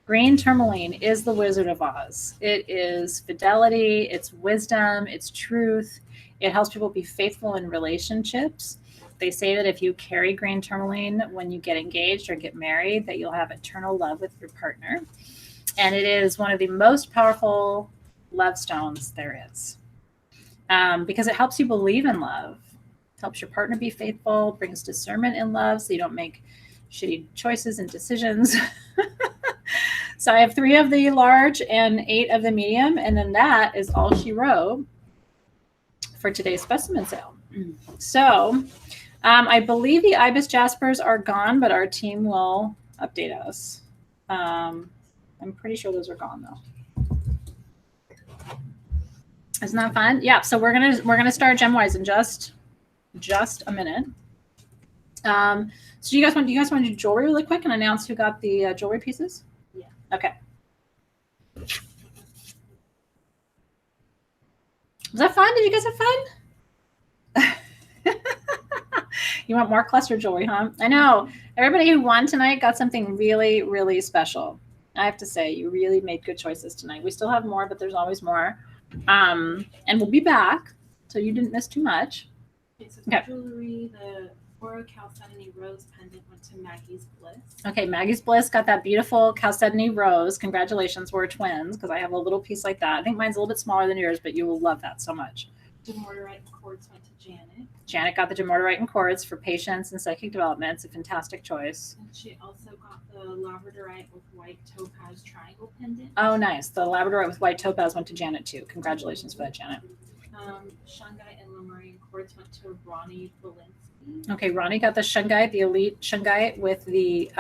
Green tourmaline is the Wizard of Oz. It is fidelity, it's wisdom, it's truth. It helps people be faithful in relationships. They say that if you carry green tourmaline when you get engaged or get married, that you'll have eternal love with your partner. And it is one of the most powerful love stones there is. because it helps you believe in love. It helps your partner be faithful, brings discernment in love so you don't make shitty choices and decisions. So I have 3 of the large and 8 of the medium, and then that is all she wrote for today's specimen sale. So I believe the Ibis jaspers are gone, but our team will update us. I'm pretty sure those are gone though. Isn't that fun? Yeah. So we're gonna start GemWise in just a minute. So do you guys want to do jewelry really quick and announce who got the jewelry pieces? Yeah. Okay. Was that fun? Did you guys have fun? You want more cluster jewelry, huh? I know. Everybody who won tonight got something really, really special. I have to say, you really made good choices tonight. We still have more, but there's always more. And we'll be back, so you didn't miss too much. Okay, so the jewelry, the Oro Chalcedony Rose pendant went to Maggie's Bliss. Okay, Maggie's Bliss got that beautiful Chalcedony Rose. Congratulations, we're twins, because I have a little piece like that. I think mine's a little bit smaller than yours, but you will love that so much. Demorderite and quartz went to Janet. Janet got the Demorderite and quartz for patience and psychic development. It's a fantastic choice. And she also got the Labradorite with white topaz triangle pendant. Oh, nice. The Labradorite with white topaz went to Janet, too. Congratulations for that, Janet. Shungite and Lemurian quartz went to Ronnie Valinsky. Okay, Ronnie got the Shungite, the elite Shungite with the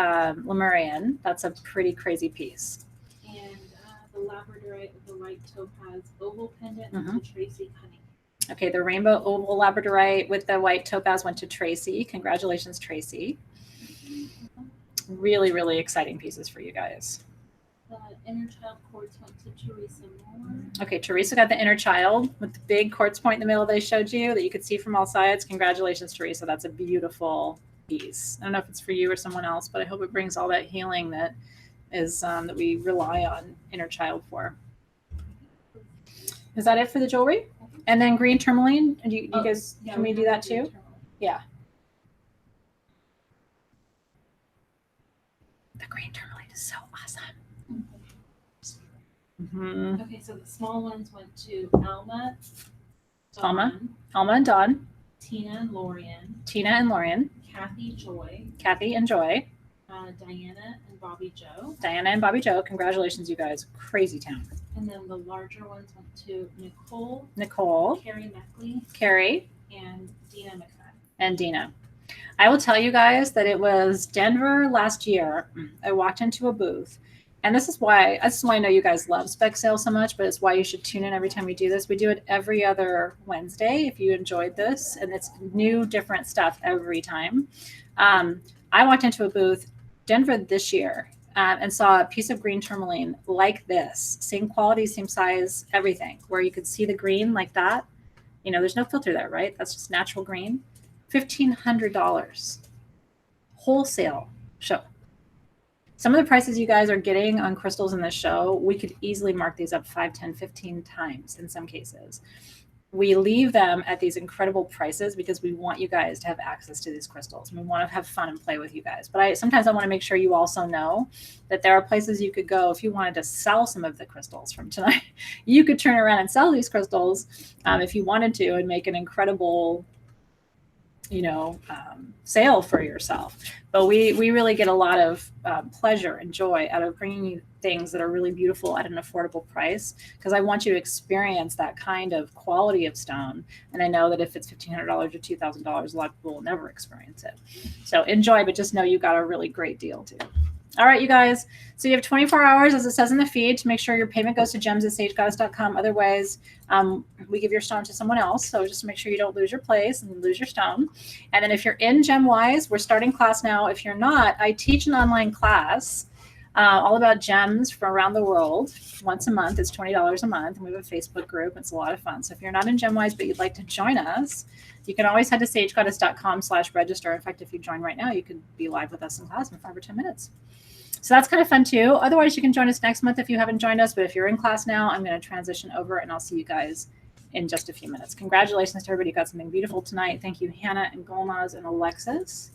Lemurian. That's a pretty crazy piece. And the Labradorite with the white topaz oval pendant went to Tracy Cunningham. Okay, the rainbow oval Labradorite with the white topaz went to Tracy. Congratulations, Tracy. Really, really exciting pieces for you guys. The inner child quartz went to Teresa Moore. Okay, Teresa got the inner child with the big quartz point in the middle that I showed you that you could see from all sides. Congratulations, Teresa. That's a beautiful piece. I don't know if it's for you or someone else, but I hope it brings all that healing that is that we rely on inner child for. Is that it for the jewelry? And then green tourmaline. And you guys, can we do that too? Yeah. The green tourmaline is so awesome. Okay, so the small ones went to Alma and Dawn, Tina and Lorian, Kathy and Joy, Diana and Bobby Joe. Congratulations, you guys. Crazy town. And then the larger ones went to Nicole, Carrie, and Dina. I will tell you guys that it was Denver last year. I walked into a booth. And this is why I know you guys love spec sales so much, but it's why you should tune in every time we do this. We do it every other Wednesday if you enjoyed this, and it's new, different stuff every time. I walked into a booth, Denver this year, and saw a piece of green tourmaline like this. Same quality, same size, everything, where you could see the green like that. You know, there's no filter there, right? That's just natural green. $1,500. Wholesale show. Some of the prices you guys are getting on crystals in this show, we could easily mark these up 5, 10, 15 times in some cases. We leave them at these incredible prices because we want you guys to have access to these crystals. And we want to have fun and play with you guys. But sometimes I want to make sure you also know that there are places you could go if you wanted to sell some of the crystals from tonight. You could turn around and sell these crystals if you wanted to and make an incredible sale for yourself. But we really get a lot of pleasure and joy out of bringing you things that are really beautiful at an affordable price, because I want you to experience that kind of quality of stone. And I know that if it's $1,500 or $2,000, a lot of people will never experience it. So enjoy, but just know you got a really great deal too. All right, you guys. So you have 24 hours, as it says in the feed, to make sure your payment goes to gems@sagegoddess.com. Otherwise, we give your stone to someone else. So just make sure you don't lose your place and lose your stone. And then if you're in GemWise, we're starting class now. If you're not, I teach an online class all about gems from around the world once a month. It's $20 a month. And we have a Facebook group. It's a lot of fun. So if you're not in GemWise, but you'd like to join us, you can always head to sagegoddess.com/register. In fact, if you join right now, you could be live with us in class in 5 or 10 minutes. So that's kind of fun too. Otherwise, you can join us next month if you haven't joined us. But if you're in class now, I'm going to transition over and I'll see you guys in just a few minutes. Congratulations to everybody who got something beautiful tonight. Thank you, Hannah and Golnaz and Alexis.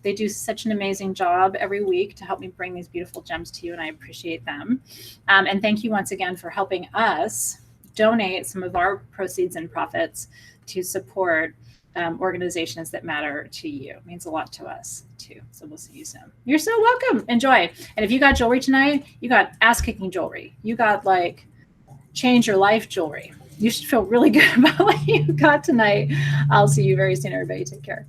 They do such an amazing job every week to help me bring these beautiful gems to you, and I appreciate them. And thank you once again for helping us donate some of our proceeds and profits to support organizations that matter to you. It means a lot to us too. So we'll see you soon. You're so welcome. Enjoy. And if you got jewelry tonight, you got ass-kicking jewelry. You got like change your life jewelry. You should feel really good about what you got tonight. I'll see you very soon, everybody. Take care.